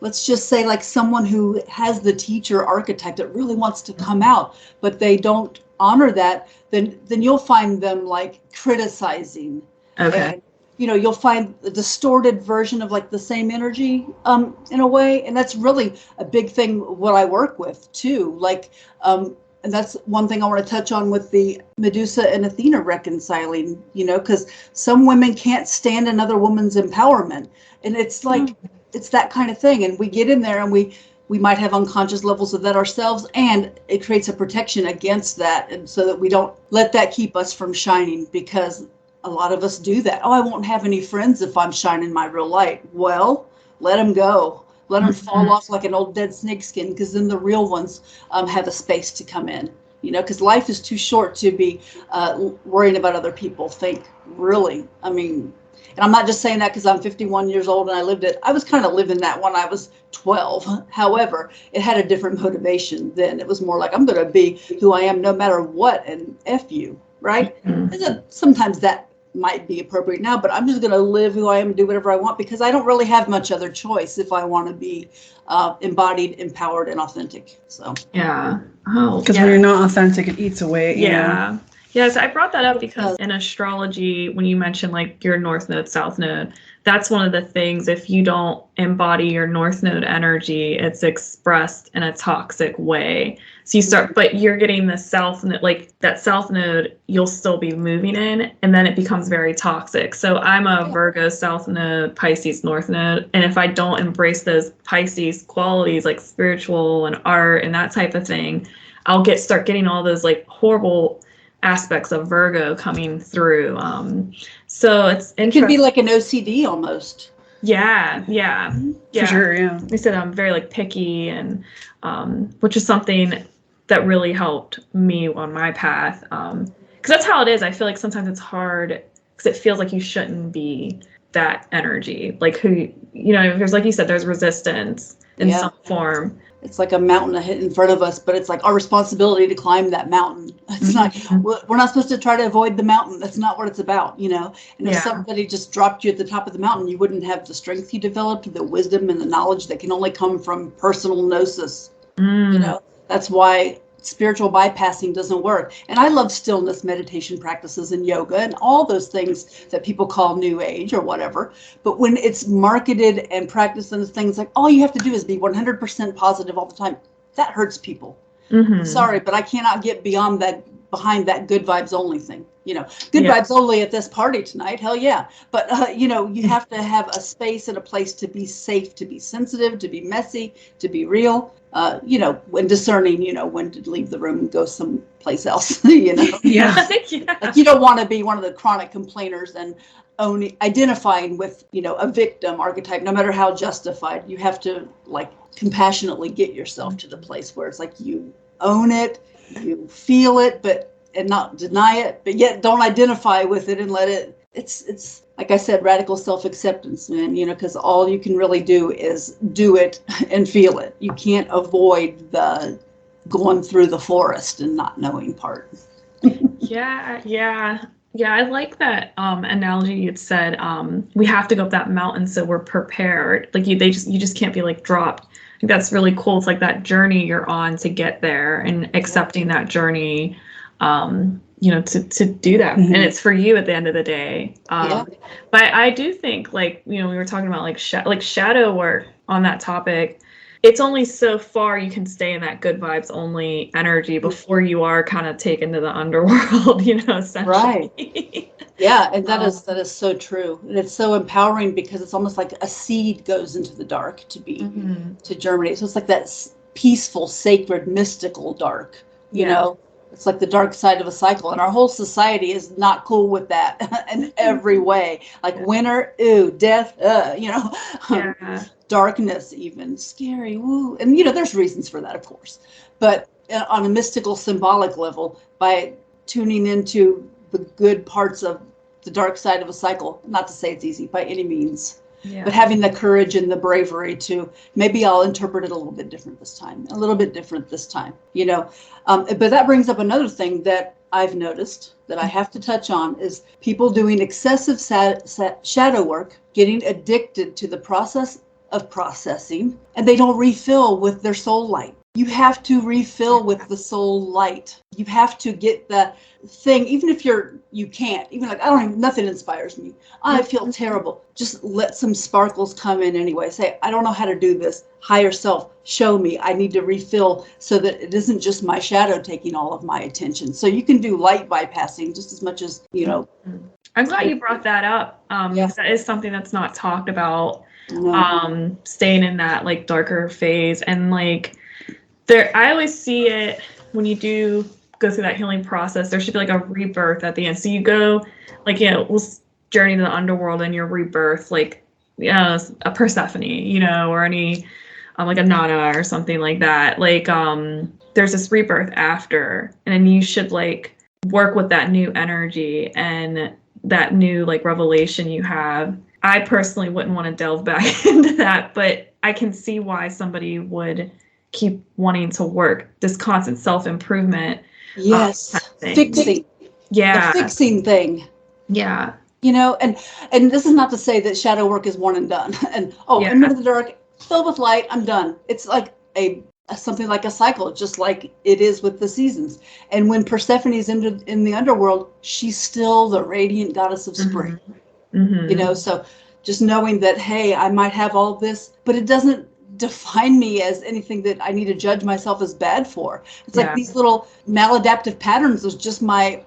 let's just say like someone who has the teacher archetype that really wants to come out, but they don't honor that, then you'll find them like criticizing. Okay. And, you'll find the distorted version of like the same energy in a way. And that's really a big thing what I work with too. Like, and that's one thing I want to touch on with the Medusa and Athena reconciling, because some women can't stand another woman's empowerment. And it's like, it's that kind of thing. And we get in there and we might have unconscious levels of that ourselves. And it creates a protection against that. And so that we don't let that keep us from shining, because a lot of us do that. Oh, I won't have any friends if I'm shining my real light. Well, let them go. Let them fall off like an old dead snakeskin, because then the real ones have a space to come in, because life is too short to be worrying about other people think, really. I mean, and I'm not just saying that because I'm 51 years old and I lived it. I was kind of living that when I was 12. However, it had a different motivation then. It was more like, I'm going to be who I am no matter what, and F you, right? And sometimes that might be appropriate now, but I'm just going to live who I am and do whatever I want, because I don't really have much other choice if I want to be embodied, empowered, and authentic. So yeah. Oh, because when you're not authentic, it eats away at you. Yeah. Yes, I brought that up because in astrology, when you mentioned like your North Node, South Node, that's one of the things. If you don't embody your North Node energy, it's expressed in a toxic way. So you start, but you're getting the South Node, like that South Node, you'll still be moving in, and then it becomes very toxic. So I'm a Virgo, South Node, Pisces, North Node. And if I don't embrace those Pisces qualities, like spiritual and art and that type of thing, I'll start getting all those like horrible aspects of Virgo coming through. So it's interesting. It could be like an OCD almost. Yeah. For sure, yeah. They said I'm very like picky, and which is something that really helped me on my path. Because that's how it is. I feel like sometimes it's hard because it feels like you shouldn't be that energy. Like there's, like you said, there's resistance in some form. It's like a mountain in front of us, but it's like our responsibility to climb that mountain. It's not, we're not supposed to try to avoid the mountain. That's not what it's about, And if somebody just dropped you at the top of the mountain, you wouldn't have the strength you developed, the wisdom and the knowledge that can only come from personal gnosis. That's why spiritual bypassing doesn't work. And I love stillness meditation practices and yoga and all those things that people call new age or whatever. But when it's marketed and practiced as things like, all you have to do is be 100% positive all the time, that hurts people. Sorry, but I cannot get behind that good vibes only thing. Good vibes only at this party tonight. Hell yeah. But, you have to have a space and a place to be safe, to be sensitive, to be messy, to be real. When discerning, when to leave the room and go someplace else, Yeah. Like you don't want to be one of the chronic complainers and identifying with, a victim archetype, no matter how justified. You have to like compassionately get yourself to the place where it's like you own it, you feel it, and not deny it, but yet don't identify with it and let it. It's like I said, radical self-acceptance, man, because all you can really do is do it and feel it. You can't avoid the going through the forest and not knowing part. Yeah. I like that analogy you'd said. We have to go up that mountain so we're prepared. Like you just can't be like dropped. I think that's really cool. It's like that journey you're on to get there and accepting that journey. To do that. And it's for you at the end of the day. But I do think, like, we were talking about like shadow work on that topic. it's only so far you can stay in that good vibes only energy before you are kind of taken to the underworld, essentially. Right. Yeah, and that is so true. And it's so empowering because it's almost like a seed goes into the dark to germinate. So it's like that peaceful, sacred, mystical dark, you know. It's like the dark side of a cycle, and our whole society is not cool with that in every way. Like winter, ooh, death, darkness, even scary, woo. And there's reasons for that, of course. But on a mystical, symbolic level, by tuning into the good parts of the dark side of a cycle, not to say it's easy by any means, but having the courage and the bravery to, maybe I'll interpret it a little bit different this time, but that brings up another thing that I've noticed that I have to touch on is people doing excessive shadow work, getting addicted to the process of processing, and they don't refill with their soul light. You have to refill with the soul light. You have to get the thing, even if you can't, even like, nothing inspires me. I feel terrible. Just let some sparkles come in anyway. Say, I don't know how to do this. Higher self, show me. I need to refill so that it isn't just my shadow taking all of my attention. So you can do light bypassing just as much as, I'm glad you brought that up. Because that is something that's not talked about. Staying in that like darker phase, and like I always see it when you do go through that healing process. There should be like a rebirth at the end. So you go like we'll journey to the underworld and your rebirth, like a Persephone, or any like a Nana or something like that. Like there's this rebirth after, and then you should like work with that new energy and that new like revelation you have. I personally wouldn't want to delve back into that, but I can see why somebody would keep wanting to work this constant self-improvement. Yes. Fixing. Yeah. The fixing thing. Yeah. And this is not to say that shadow work is one and done. And I'm into the dark, filled with light, I'm done. It's like something like a cycle, just like it is with the seasons. And when Persephone is in the underworld, she's still the radiant goddess of spring. So just knowing that, hey, I might have all this, but it doesn't define me as anything that I need to judge myself as bad for. It's like these little maladaptive patterns is just my,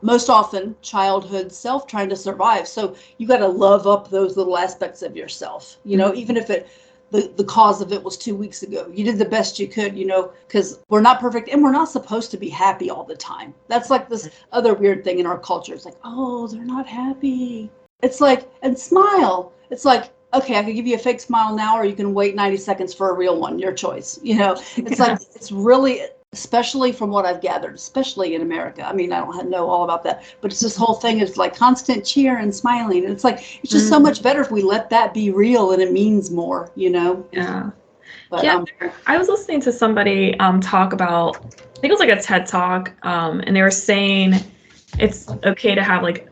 most often childhood self trying to survive. So you got to love up those little aspects of yourself, even if the cause of it was 2 weeks ago. You did the best you could, because we're not perfect and we're not supposed to be happy all the time. That's like this other weird thing in our culture. It's like, oh, they're not happy. It's like, and smile. It's like, okay, I can give you a fake smile now, or you can wait 90 seconds for a real one, your choice. It's like, it's really, especially from what I've gathered, especially in America. I mean, I don't know all about that, but it's this whole thing is like constant cheer and smiling. And it's like, it's just so much better if we let that be real and it means more, Yeah. But, I was listening to somebody talk about, I think it was like a TED Talk, and they were saying it's okay to have like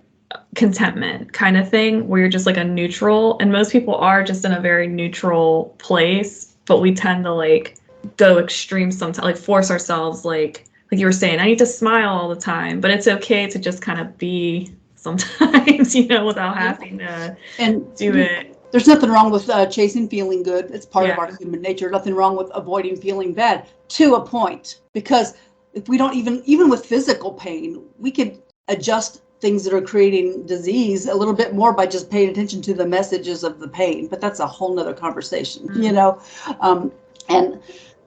contentment kind of thing where you're just like a neutral, and most people are just in a very neutral place, but we tend to like go extreme sometimes, like force ourselves, like you were saying, I need to smile all the time, but it's okay to just kind of be sometimes, without having to do it. There's nothing wrong with chasing feeling good. It's part of our human nature. Nothing wrong with avoiding feeling bad to a point, because if we don't even with physical pain, we could adjust things that are creating disease a little bit more by just paying attention to the messages of the pain. But that's a whole nother conversation, and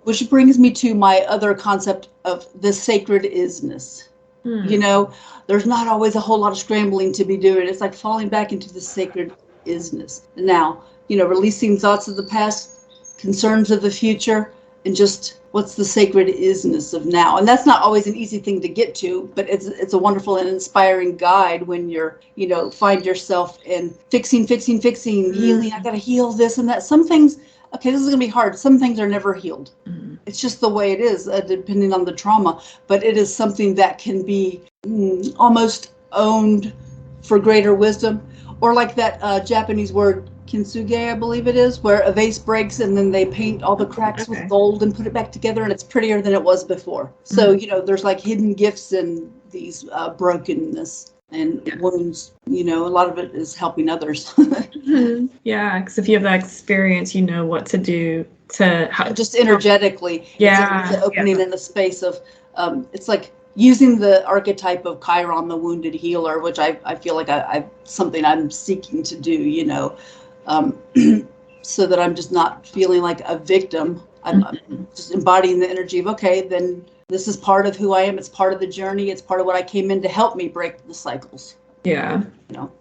which brings me to my other concept of the sacred isness. There's not always a whole lot of scrambling to be doing. It's like falling back into the sacred isness. Now, releasing thoughts of the past, concerns of the future, and just what's the sacred isness of now. And that's not always an easy thing to get to, but it's a wonderful and inspiring guide when you're, find yourself in fixing, healing. I got to heal this and that. Some things, okay, this is going to be hard. Some things are never healed. It's just the way it is, depending on the trauma. But it is something that can be almost owned for greater wisdom. Or like that Japanese word, kintsugi, I believe it is, where a vase breaks and then they paint all the cracks with gold and put it back together, and it's prettier than it was before. So, there's like hidden gifts in these brokenness. and wounds. A lot of it is helping others. Yeah, because if you have that experience, you know what to do to just energetically. Yeah, it's opening in a space of it's like using the archetype of Chiron, the wounded healer, which I feel like I something I'm seeking to do, so that I'm just not feeling like a victim. I'm just embodying the energy of, okay, then this is part of who I am. It's part of the journey. It's part of what I came in to help me break the cycles. Yeah.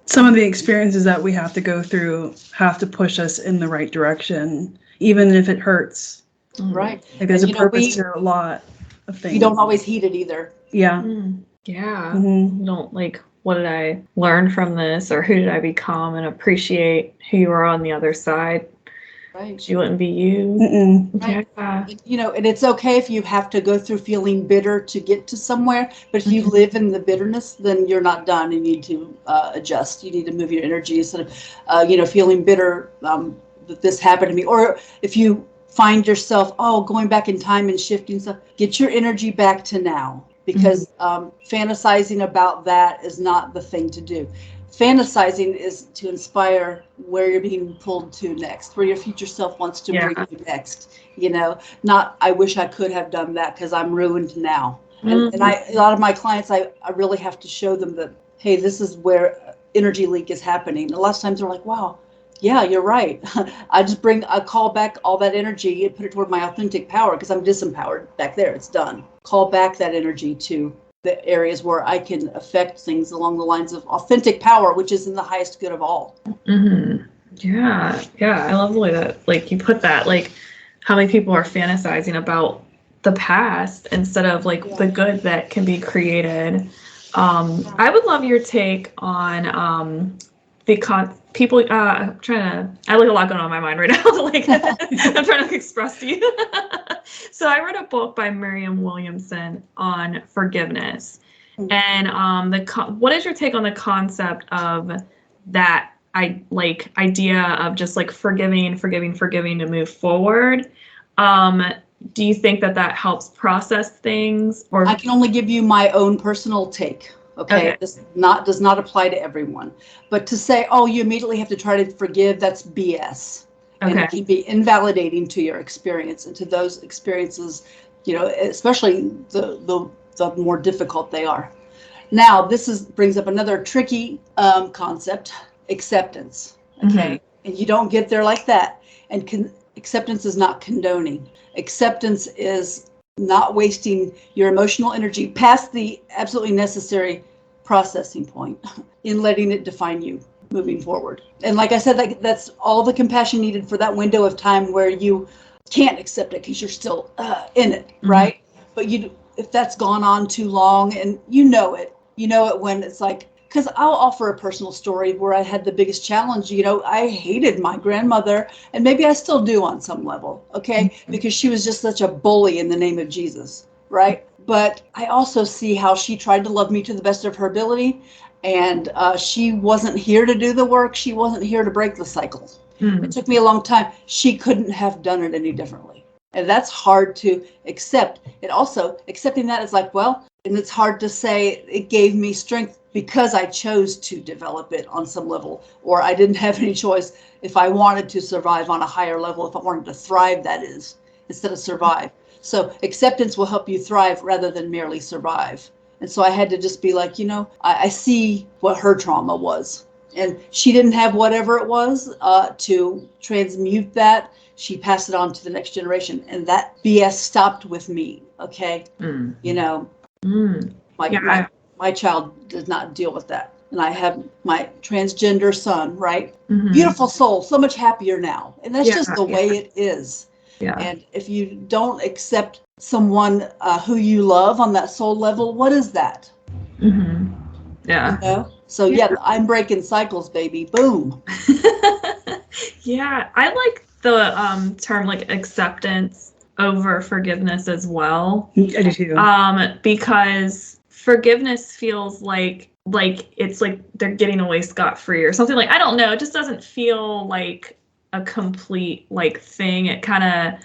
Some of the experiences that we have to go through have to push us in the right direction, even if it hurts. Right. Like there's a purpose to a lot of things. You don't always heed it either. Yeah. Yeah. You don't what did I learn from this, or who did I become, and appreciate who you are on the other side. Right. You wouldn't be you. Right. And it's okay if you have to go through feeling bitter to get to somewhere, but if you live in the bitterness, then you're not done. You need to adjust. You need to move your energy instead of, feeling bitter that this happened to me. Or if you find yourself, going back in time and shifting stuff, get your energy back to now, because fantasizing about that is not the thing to do. Fantasizing is to inspire where you're being pulled to next, where your future self wants to bring you next. Not I wish I could have done that because I'm ruined now. And a lot of my clients, I really have to show them that, hey, this is where energy leak is happening. And a lot of times they're like, wow, yeah, you're right. I call back all that energy and put it toward my authentic power, because I'm disempowered back there. It's done. Call back that energy to the areas where I can affect things along the lines of authentic power, which is in the highest good of all. Yeah. I love the way that you put that, how many people are fantasizing about the past instead of the good that can be created. I would love your take on people. I have a lot going on in my mind right now. I'm trying to express to you. So I read a book by Marianne Williamson on forgiveness, and what is your take on the concept of that idea of just forgiving to move forward? Do you think that helps process things? Or I can only give you my own personal take. Okay. This does not apply to everyone. But to say, you immediately have to try to forgive, that's BS. And it can be invalidating to your experience and to those experiences, especially the more difficult they are. Now, this brings up another tricky concept, acceptance. Okay. And you don't get there like that. And acceptance is not condoning. Acceptance is not wasting your emotional energy past the absolutely necessary processing point in letting it define you moving forward. And like I said, that's all the compassion needed for that window of time where you can't accept it because you're still in it, right? But if that's gone on too long, and you know it when it's because I'll offer a personal story where I had the biggest challenge. I hated my grandmother, and maybe I still do on some level, okay? Because she was just such a bully in the name of Jesus, right? But I also see how she tried to love me to the best of her ability, and she wasn't here to do the work. She wasn't here to break the cycle. It took me a long time. She couldn't have done it any differently. And that's hard to accept. And also accepting that is and it's hard to say it gave me strength because I chose to develop it on some level, or I didn't have any choice if I wanted to survive on a higher level, if I wanted to thrive, that is, instead of survive. So acceptance will help you thrive rather than merely survive. And so I had to just be I see what her trauma was. And she didn't have whatever it was to transmute that. She passed it on to the next generation. And that BS stopped with me, okay? My child does not deal with that. And I have my transgender son, right? Beautiful soul, so much happier now. And that's just the way it is. Yeah. And if you don't accept someone who you love on that soul level, what is that? Yeah. So I'm breaking cycles, baby. Boom. Yeah, I like the term acceptance over forgiveness as well. I do too. Because forgiveness feels like it's they're getting away scot-free or something. I don't know. It just doesn't feel like a complete thing. It kind of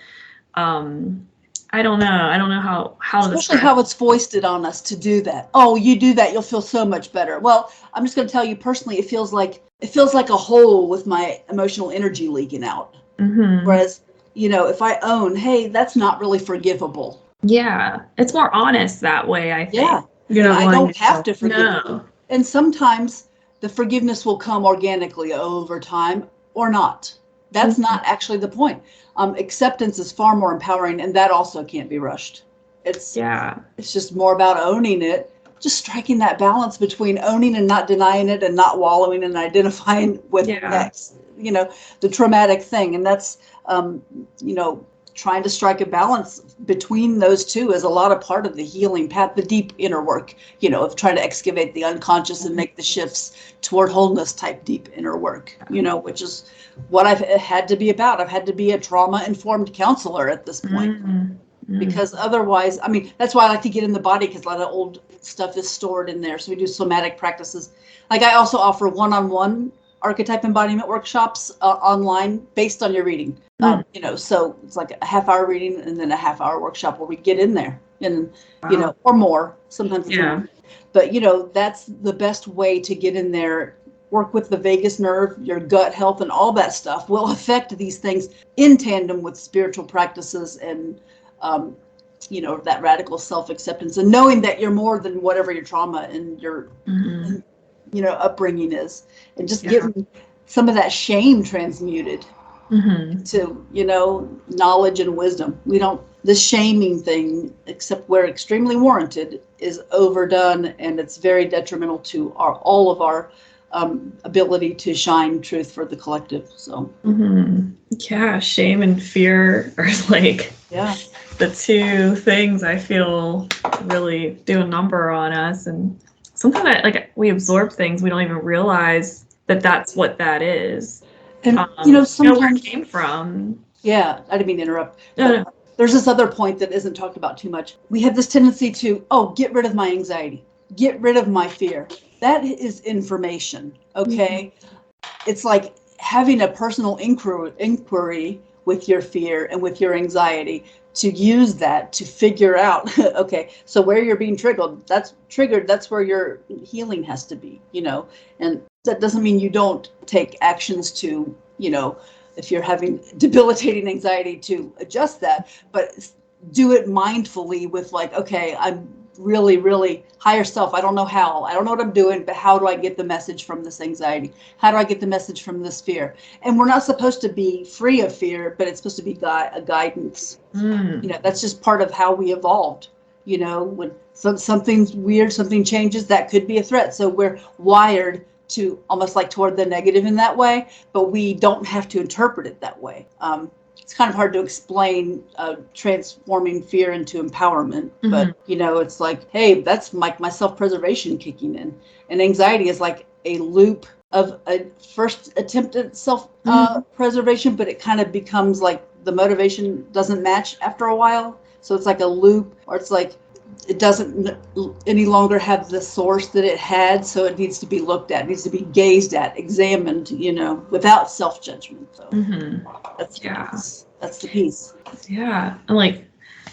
I I don't know. I don't know how to Especially describe. how it's foisted on us to do that. Oh, you do that, you'll feel so much better. Well, I'm just going to tell you personally, it feels like a hole with my emotional energy leaking out. Mm-hmm. Whereas, if I own, hey, that's not really forgivable. Yeah, it's more honest that way, I think. Yeah, You're not I don't have to forgive no. you. And sometimes the forgiveness will come organically over time or not. That's not actually the point. Acceptance is far more empowering, and that also can't be rushed. It's just more about owning it, just striking that balance between owning and not denying it, and not wallowing and identifying with the traumatic thing. And that's trying to strike a balance between those two is a lot of part of the healing path, the deep inner work, of trying to excavate the unconscious and make the shifts toward wholeness type deep inner work, which is what I've had to be about. I've had to be a trauma-informed counselor at this point. Because otherwise, that's why I like to get in the body, because a lot of old stuff is stored in there. So we do somatic practices. Like, I also offer one-on-one archetype embodiment workshops online based on your reading. So it's like a half-hour reading and then a half-hour workshop where we get in there and, or more. Sometimes it's more. But, that's the best way to get in there. Work with the vagus nerve, your gut health, and all that stuff will affect these things in tandem with spiritual practices and that radical self-acceptance, and knowing that you're more than whatever your trauma and your upbringing is, and just getting some of that shame transmuted to knowledge and wisdom. The shaming thing, except where extremely warranted, is overdone, and it's very detrimental to all of our ability to shine truth for the collective. So shame and fear are like the two things I feel really do a number on us. And sometimes we absorb things, we don't even realize that that's what that is. And sometimes where it came from. Yeah, I didn't mean to interrupt. No. There's this other point that isn't talked about too much. We have this tendency to, get rid of my anxiety, get rid of my fear. That is information, okay? It's like having a personal inquiry with your fear and with your anxiety, to use that to figure out, okay, so where you're being triggered, that's where your healing has to be, and that doesn't mean you don't take actions to, if you're having debilitating anxiety, to adjust that, but do it mindfully with okay, I'm really, really higher self. I don't know how. I don't know what I'm doing, but how do I get the message from this anxiety? How do I get the message from this fear? And we're not supposed to be free of fear, but it's supposed to be a guidance. That's just part of how we evolved. When something's weird, something changes, that could be a threat. So we're wired to almost toward the negative in that way, but we don't have to interpret it that way. It's kind of hard to explain transforming fear into empowerment, but it's hey, that's my self-preservation kicking in, and anxiety is like a loop of a first attempt at self-preservation, but it kind of becomes the motivation doesn't match after a while, so it's like a loop, or it's it doesn't any longer have the source that it had, so it needs to be looked at, needs to be gazed at, examined, without self-judgment. So that's the piece. Yeah. And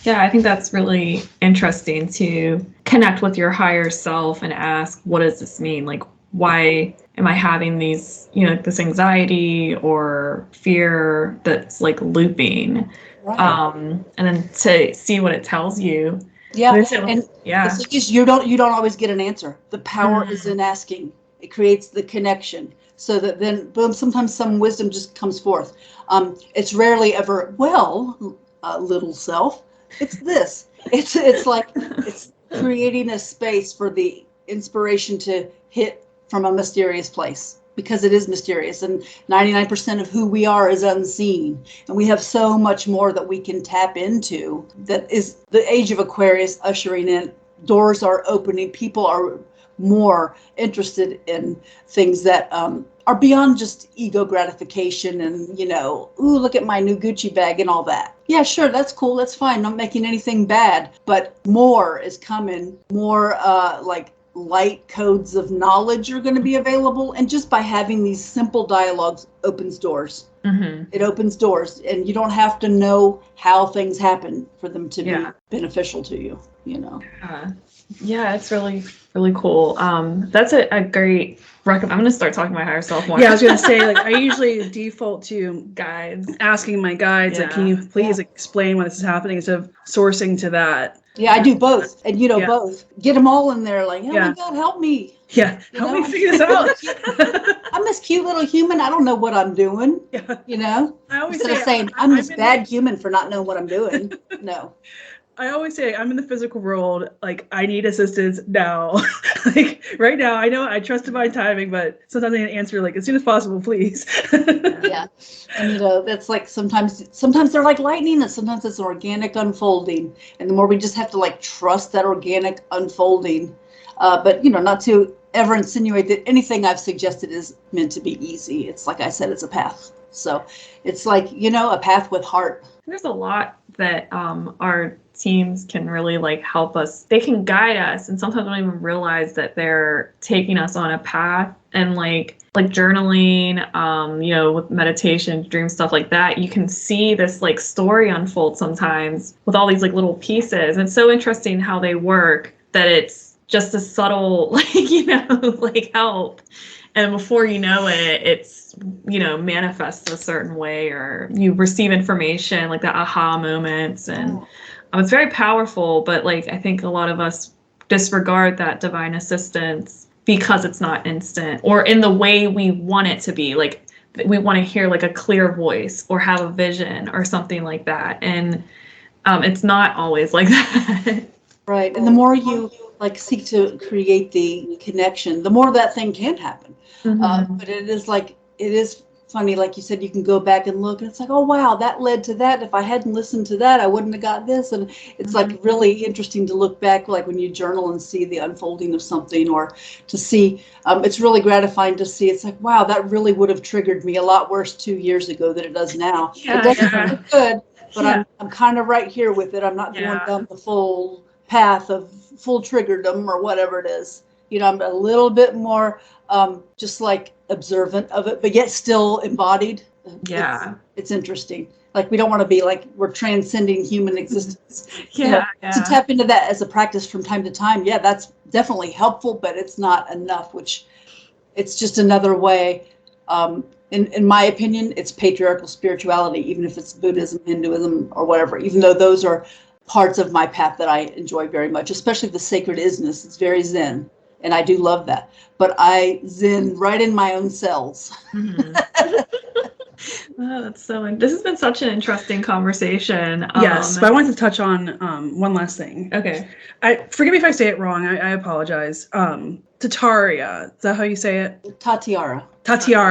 I think that's really interesting to connect with your higher self and ask, what does this mean? Why am I having these, this anxiety or fear that's looping? Right. And then to see what it tells you. Yeah, the thing is, you don't always get an answer. The power is in asking. It creates the connection, so that then, boom, sometimes some wisdom just comes forth. It's rarely ever, little self, it's this. It's creating a space for the inspiration to hit from a mysterious place, because it is mysterious, and 99% of who we are is unseen, and we have so much more that we can tap into. That is the age of Aquarius ushering in. Doors are opening. People are more interested in things that are beyond just ego gratification and, ooh, look at my new Gucci bag and all that. Yeah, sure, that's cool, that's fine, not making anything bad, but more is coming. More light codes of knowledge are going to be available, and just by having these simple dialogues opens doors. Mm-hmm. It opens doors, and you don't have to know how things happen for them to be beneficial to you, you know. Yeah, it's really, really cool. That's a great recommend. I'm going to start talking to my higher self more. Yeah, I was going to say, like, I usually default to guides, asking my guides, like, can you please explain why this is happening, instead of sourcing to that. Yeah, I do both. And, you know, both. Get them all in there like, oh, my God, help me. Yeah, help me figure this out. I'm this cute little human. I don't know what I'm doing, you know? I always Instead of saying, I'm this bad human for not knowing what I'm doing. No. I always say, I'm in the physical world, like, I need assistance now. Like, right now, I know I trust divine timing, but sometimes I need an answer, like, as soon as possible, please. Yeah. And, you know, that's like sometimes they're like lightning, and sometimes it's an organic unfolding. And the more we just have to, like, trust that organic unfolding. But, you know, not to ever insinuate that anything I've suggested is meant to be easy. It's like I said, it's a path. So it's like, you know, a path with heart. There's a lot that our teams can really like help us. They can guide us, and sometimes we don't even realize that they're taking us on a path. And like journaling, you know, with meditation, dream, stuff like that, you can see this like story unfold sometimes with all these like little pieces. And it's so interesting how they work, that it's just a subtle, like, you know, like help. And before you know it, it's, you know, manifests a certain way, or you receive information like the aha moments. And it's very powerful. But like, I think a lot of us disregard that divine assistance because it's not instant, or in the way we want it to be. Like, we want to hear like a clear voice or have a vision or something like that. And it's not always like that. Right. And the more you like seek to create the connection, the more that thing can happen. Mm-hmm. But it is funny, like you said, you can go back and look, and it's like, oh wow, that led to that. If I hadn't listened to that, I wouldn't have got this. And it's like really interesting to look back, like when you journal and see the unfolding of something, or to see, it's really gratifying to see. It's like, wow, that really would have triggered me a lot worse 2 years ago than it does now. It doesn't look good, but I'm kind of right here with it. I'm not going down the full path of full triggerdom or whatever it is. You know, I'm a little bit more just like observant of it, but yet still embodied. Yeah. It's interesting. Like, we don't want to be like we're transcending human existence. To tap into that as a practice from time to time, that's definitely helpful, but it's not enough, which it's just another way. In my opinion, it's patriarchal spirituality, even if it's Buddhism, Hinduism, or whatever, even though those are parts of my path that I enjoy very much, especially the sacred isness. It's very Zen, and I do love that. But I Zen right in my own cells. Mm-hmm. Oh, that's so. This has been such an interesting conversation. Yes, but I wanted to touch on one last thing. Okay. Forgive me if I say it wrong. I apologize. Tataria, is that how you say it? Tatiara.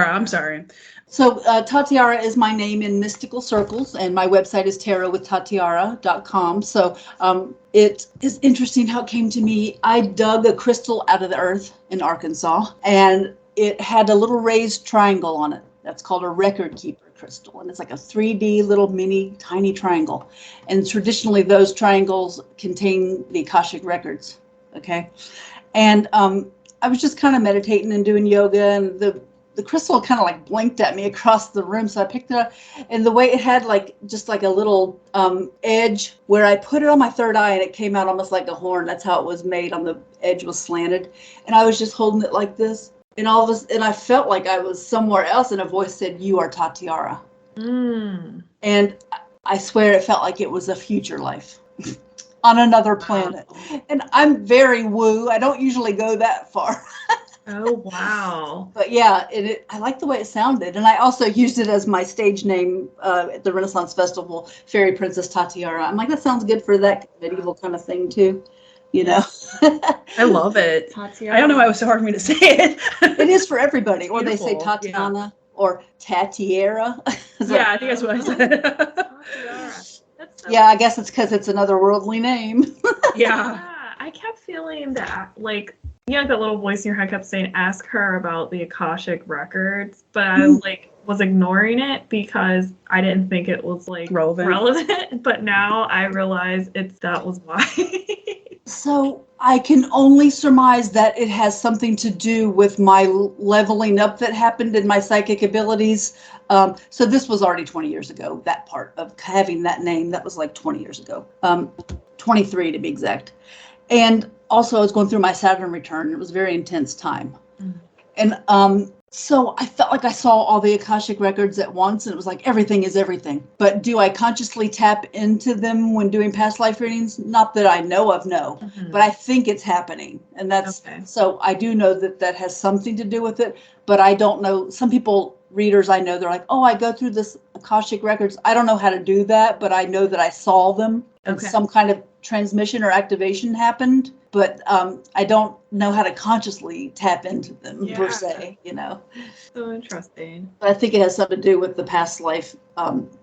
I'm sorry. So Tatiara is my name in mystical circles, and my website is tarotwithtatiara.com. So it is interesting how it came to me. I dug a crystal out of the earth in Arkansas, and it had a little raised triangle on it. That's called a record keeper crystal, and it's like a 3D little mini tiny triangle. And traditionally, those triangles contain the Akashic records. Okay, and I was just kind of meditating and doing yoga, and the crystal kind of like blinked at me across the room. So I picked it up, and the way it had like just like a little edge where I put it on my third eye, and it came out almost like a horn. That's how it was made. On the edge was slanted, and I was just holding it like this. And all of this, and I felt like I was somewhere else, and a voice said, "You are Tatiara." And I swear it felt like it was a future life on another planet. And I'm very woo. I don't usually go that far. Oh, wow. But yeah, I like the way it sounded. And I also used it as my stage name at the Renaissance Festival, Fairy Princess Tatiara. I'm like, that sounds good for that medieval kind of thing too. You know, I love it. Tatiara. I don't know why it was so hard for me to say it. It is for everybody. Or Beautiful. They say Tatiana or Tatiara. Yeah, I think that's what I said. Yeah, I guess it's because it's another worldly name. Yeah. I kept feeling that, like, you know, that little voice in your head kept saying, ask her about the Akashic records. But I was ignoring it because I didn't think it was like relevant. But now I realize that was why. So I can only surmise that it has something to do with my leveling up that happened in my psychic abilities. So this was already 20 years ago, that part of having that name, that was like 20 years ago, 23 to be exact. And also I was going through my Saturn return. It was a very intense time. And so I felt like I saw all the Akashic records at once, and it was like everything is everything. But do I consciously tap into them when doing past life readings? Not that I know of, no. But I think it's happening. And that's, so I do know that that has something to do with it, but I don't know. Some people, readers I know, they're like, oh, I go through this Akashic records. I don't know how to do that, but I know that I saw them. And some kind of transmission or activation happened, but I don't know how to consciously tap into them per se, you know. So interesting. But I think it has something to do with the past life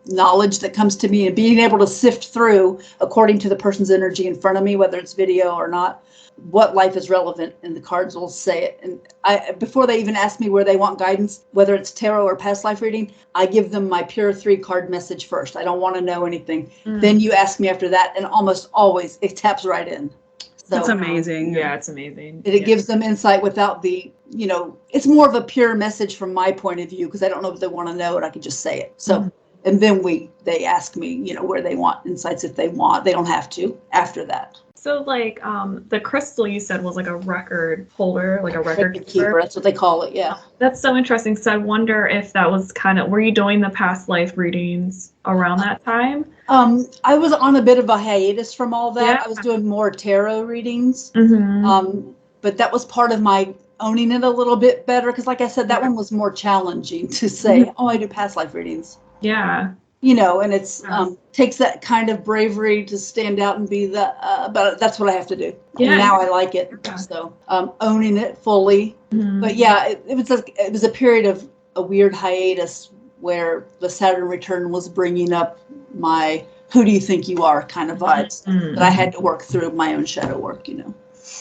knowledge that comes to me and being able to sift through, according to the person's energy in front of me, whether it's video or not, what life is relevant, and the cards will say it. And I, before they even ask me where they want guidance, whether it's tarot or past life reading, I give them my pure 3-card message first. I don't want to know anything. Then you ask me after that, and almost always it taps right in. So, that's amazing. Yeah, it's amazing. It gives them insight without the, you know, it's more of a pure message from my point of view, because I don't know if they want to know it. I can just say it. So, and then they ask me, you know, where they want insights if they want. They don't have to after that. So like the crystal you said was like a record holder, like a record keeper. That's what they call it. Yeah. That's so interesting. So I wonder if that was kind of, were you doing the past life readings around that time? I was on a bit of a hiatus from all that. Yeah. I was doing more tarot readings. But that was part of my owning it a little bit better. Because like I said, that one was more challenging to say, oh, I do past life readings. Yeah. You know, and it's takes that kind of bravery to stand out and be the, but that's what I have to do. Yeah. And now I like it. So owning it fully. But yeah, it was a period of a weird hiatus where the Saturn return was bringing up my who do you think you are kind of vibes that I had to work through my own shadow work, you know.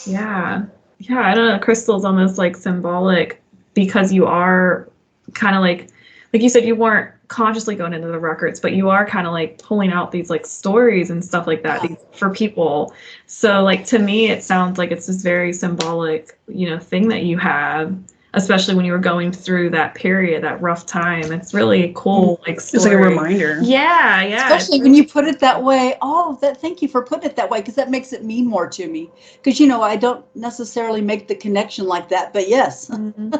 Yeah. Yeah, I don't know. Crystal's almost like symbolic because you are kind of like you said, you weren't consciously going into the records, but you are kind of like pulling out these like stories and stuff like that for people. So like to me, it sounds like it's this very symbolic, you know, thing that you have, especially when you were going through that period, that rough time. It's really cool. Like story. It's like a reminder. Yeah, yeah. Especially when you put it that way. Oh, thank you for putting it that way, because that makes it mean more to me. Because you know, I don't necessarily make the connection like that, but yes.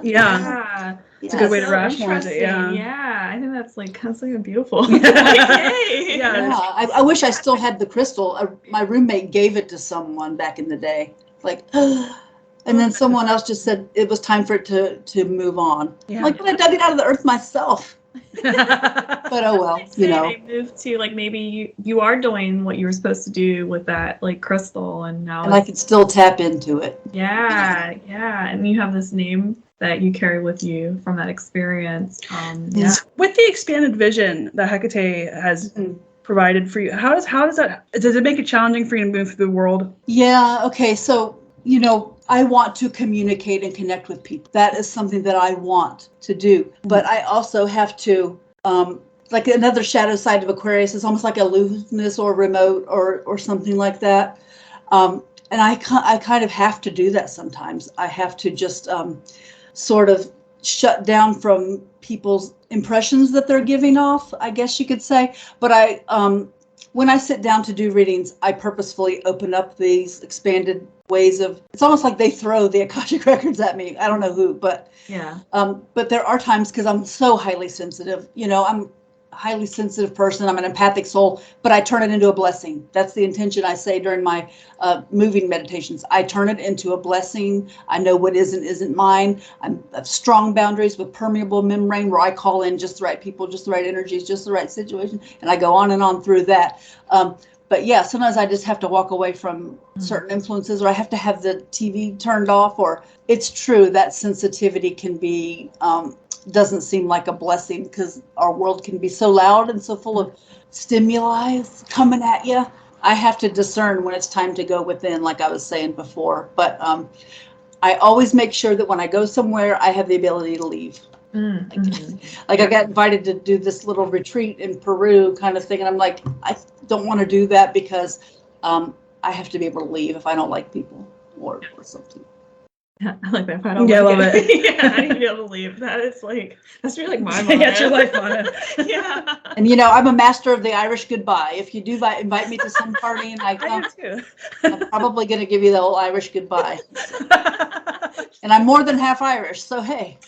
Yeah. It's a good way to rationalize it. Yeah. Yeah, I think that's like beautiful. I wish I still had the crystal. My roommate gave it to someone back in the day. Like, and then someone else just said it was time for it to move on. Yeah. Like, but I dug it out of the earth myself. But oh well, you know. They moved to like maybe you are doing what you were supposed to do with that like crystal, and now I can still tap into it. Yeah, and you have this name that you carry with you from that experience. With the expanded vision that Hecate has provided for you, how does it make it challenging for you to move through the world? Yeah. Okay. So you know, I want to communicate and connect with people. That is something that I want to do. But I also have to, like another shadow side of Aquarius is almost like aloofness or remote or something like that. And I kind of have to do that sometimes. I have to just sort of shut down from people's impressions that they're giving off, I guess you could say. But when I sit down to do readings, I purposefully open up these expanded ways of, it's almost like they throw the Akashic records at me. I don't know who, but yeah. But there are times, because I'm so highly sensitive, you know, I'm a highly sensitive person. I'm an empathic soul, but I turn it into a blessing. That's the intention I say during my moving meditations. I turn it into a blessing. I know what isn't mine. I have strong boundaries with permeable membrane where I call in just the right people, just the right energies, just the right situation. And I go on and on through that. But yeah, sometimes I just have to walk away from certain influences, or I have to have the TV turned off, or it's true that sensitivity can be, doesn't seem like a blessing, because our world can be so loud and so full of stimuli coming at you. I have to discern when it's time to go within, like I was saying before. But I always make sure that when I go somewhere, I have the ability to leave. Like I got invited to do this little retreat in Peru kind of thing, and I'm like, I don't want to do that because I have to be able to leave if I don't like people or something. Yeah, I like that. If I don't I like love it. Yeah, I need to be able to leave. That's really like my motto. That's your life motto. Yeah. And I'm a master of the Irish goodbye. If you do invite me to some party and I come, too. I'm probably going to give you the old Irish goodbye. And I'm more than half Irish, so hey.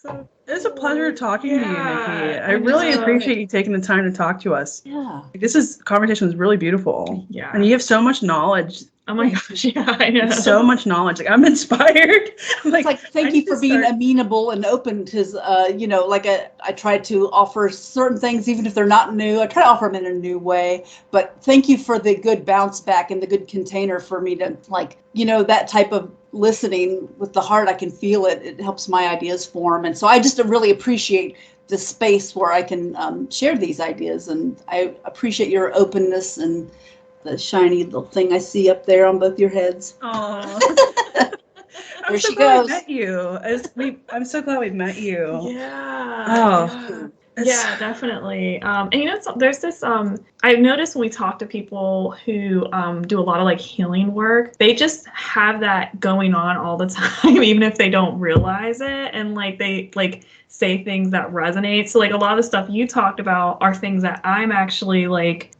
So It's a pleasure talking to you, Nicki. I I really know. appreciate you taking the time to talk to us. Yeah. This conversation was really beautiful. Yeah. And you have so much knowledge. Oh my gosh, yeah, I know. So much knowledge. Like, I'm inspired. It's like, thank you for being amenable and open because, I try to offer certain things, even if they're not new. I try to offer them in a new way. But thank you for the good bounce back and the good container for me to, that type of listening with the heart. I can feel it. It helps my ideas form. And so I just really appreciate the space where I can share these ideas. And I appreciate your openness and the shiny little thing I see up there on both your heads. Oh. There she glad goes. I met you. I'm so glad we met you. Yeah. Oh. Yeah, definitely. And there's this, I've noticed when we talk to people who do a lot of healing work, they just have that going on all the time, even if they don't realize it. And they say things that resonate. So a lot of the stuff you talked about are things that I'm actually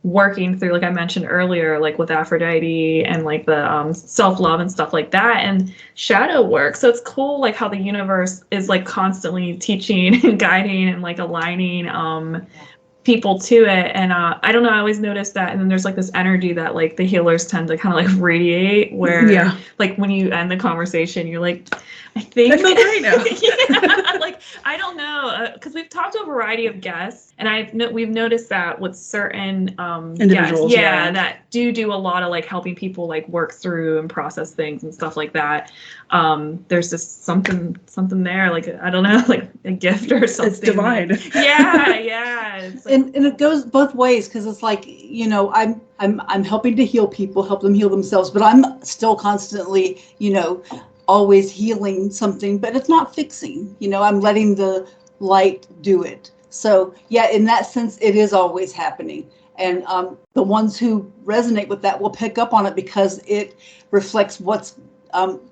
working through, like I mentioned earlier, with Aphrodite and the self-love and stuff like that, and shadow work. So it's cool how the universe is constantly teaching and guiding and aligning people to it. And I don't know, I always notice that. And then there's this energy that the healers tend to kind of radiate, where when you end the conversation, you're I think I feel great now. yeah, I don't know, because we've talked to a variety of guests, and we've noticed that with certain individuals, guests, that do a lot of helping people work through and process things and stuff like that. There's just something there, I don't know, a gift or something. It's divine. Yeah. It's and it goes both ways, because it's I'm helping to heal people, help them heal themselves, but I'm still constantly, always healing something, but it's not fixing. I'm letting the light do it. So yeah, in that sense, it is always happening. And the ones who resonate with that will pick up on it because it reflects what's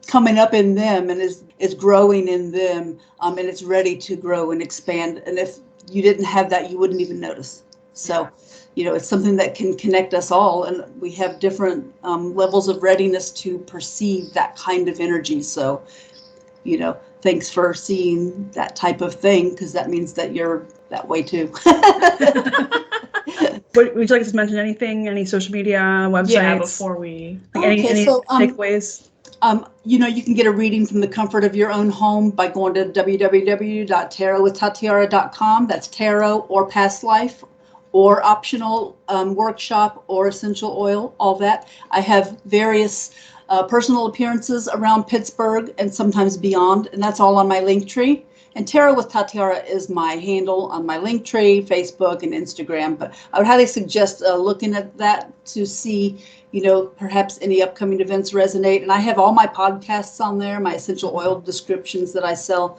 coming up in them and is growing in them, and it's ready to grow and expand. And if you didn't have that, you wouldn't even notice. So it's something that can connect us all, and we have different levels of readiness to perceive that kind of energy. So, thanks for seeing that type of thing, because that means that you're that way too. Would you like to mention anything? Any social media, websites? Yeah, before we... any takeaways? You can get a reading from the comfort of your own home by going to www.tarotwithtatiara.com. That's tarot or past life or optional workshop or essential oil, all that. I have various personal appearances around Pittsburgh and sometimes beyond, and that's all on my Linktree. And Tarot with Tatiara is my handle on my Linktree, Facebook, and Instagram. But I would highly suggest looking at that to see, perhaps any upcoming events resonate. And I have all my podcasts on there, my essential oil descriptions that I sell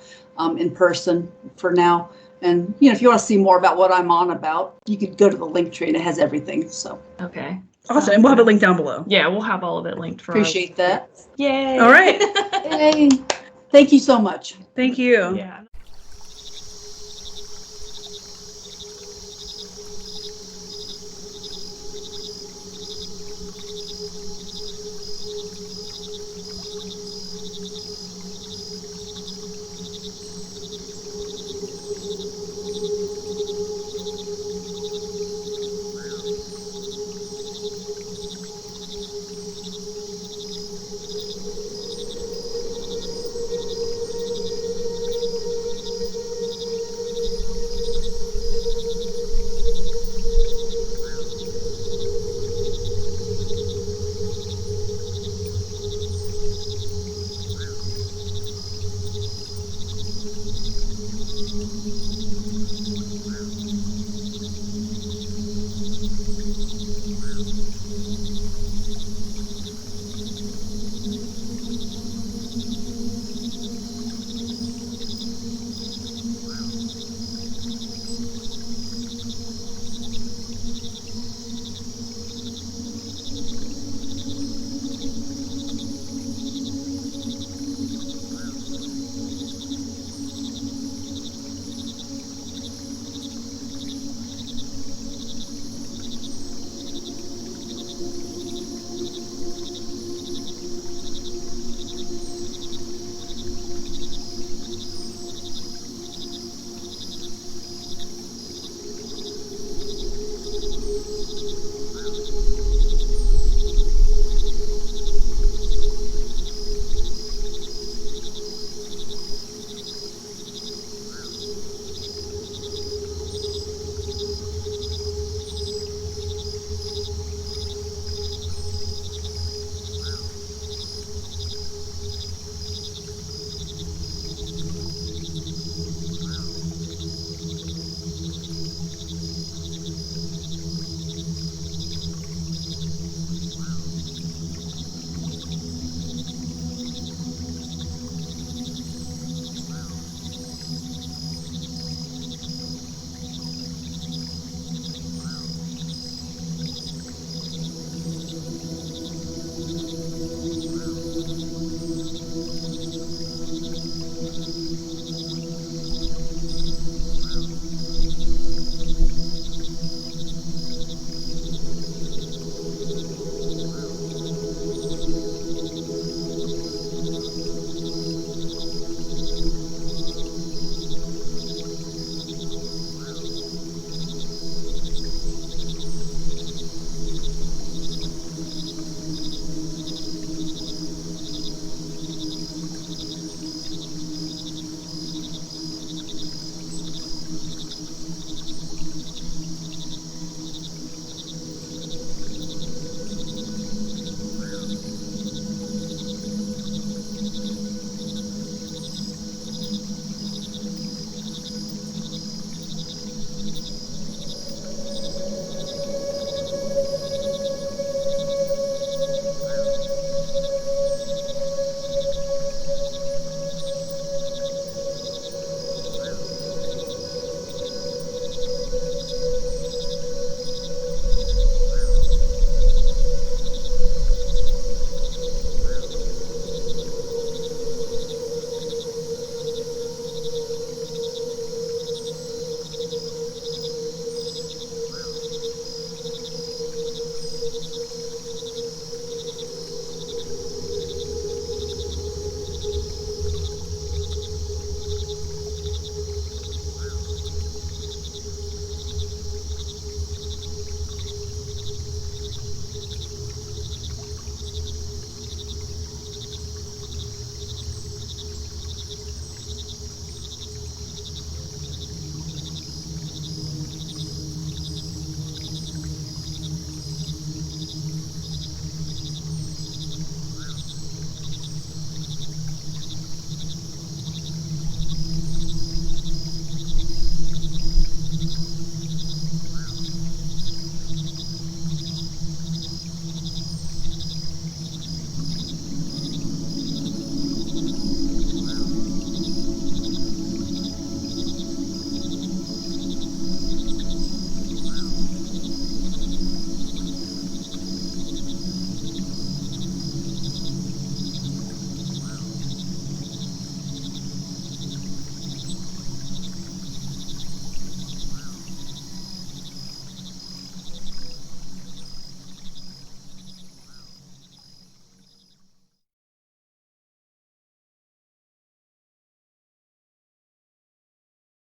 in person for now. And, if you want to see more about what I'm on about, you could go to the Linktree and it has everything. So. Okay. Awesome. And we'll have a link down below. Yeah, we'll have all of it linked for Appreciate that. Yay. All right. Yay. Thank you so much. Thank you. Yeah.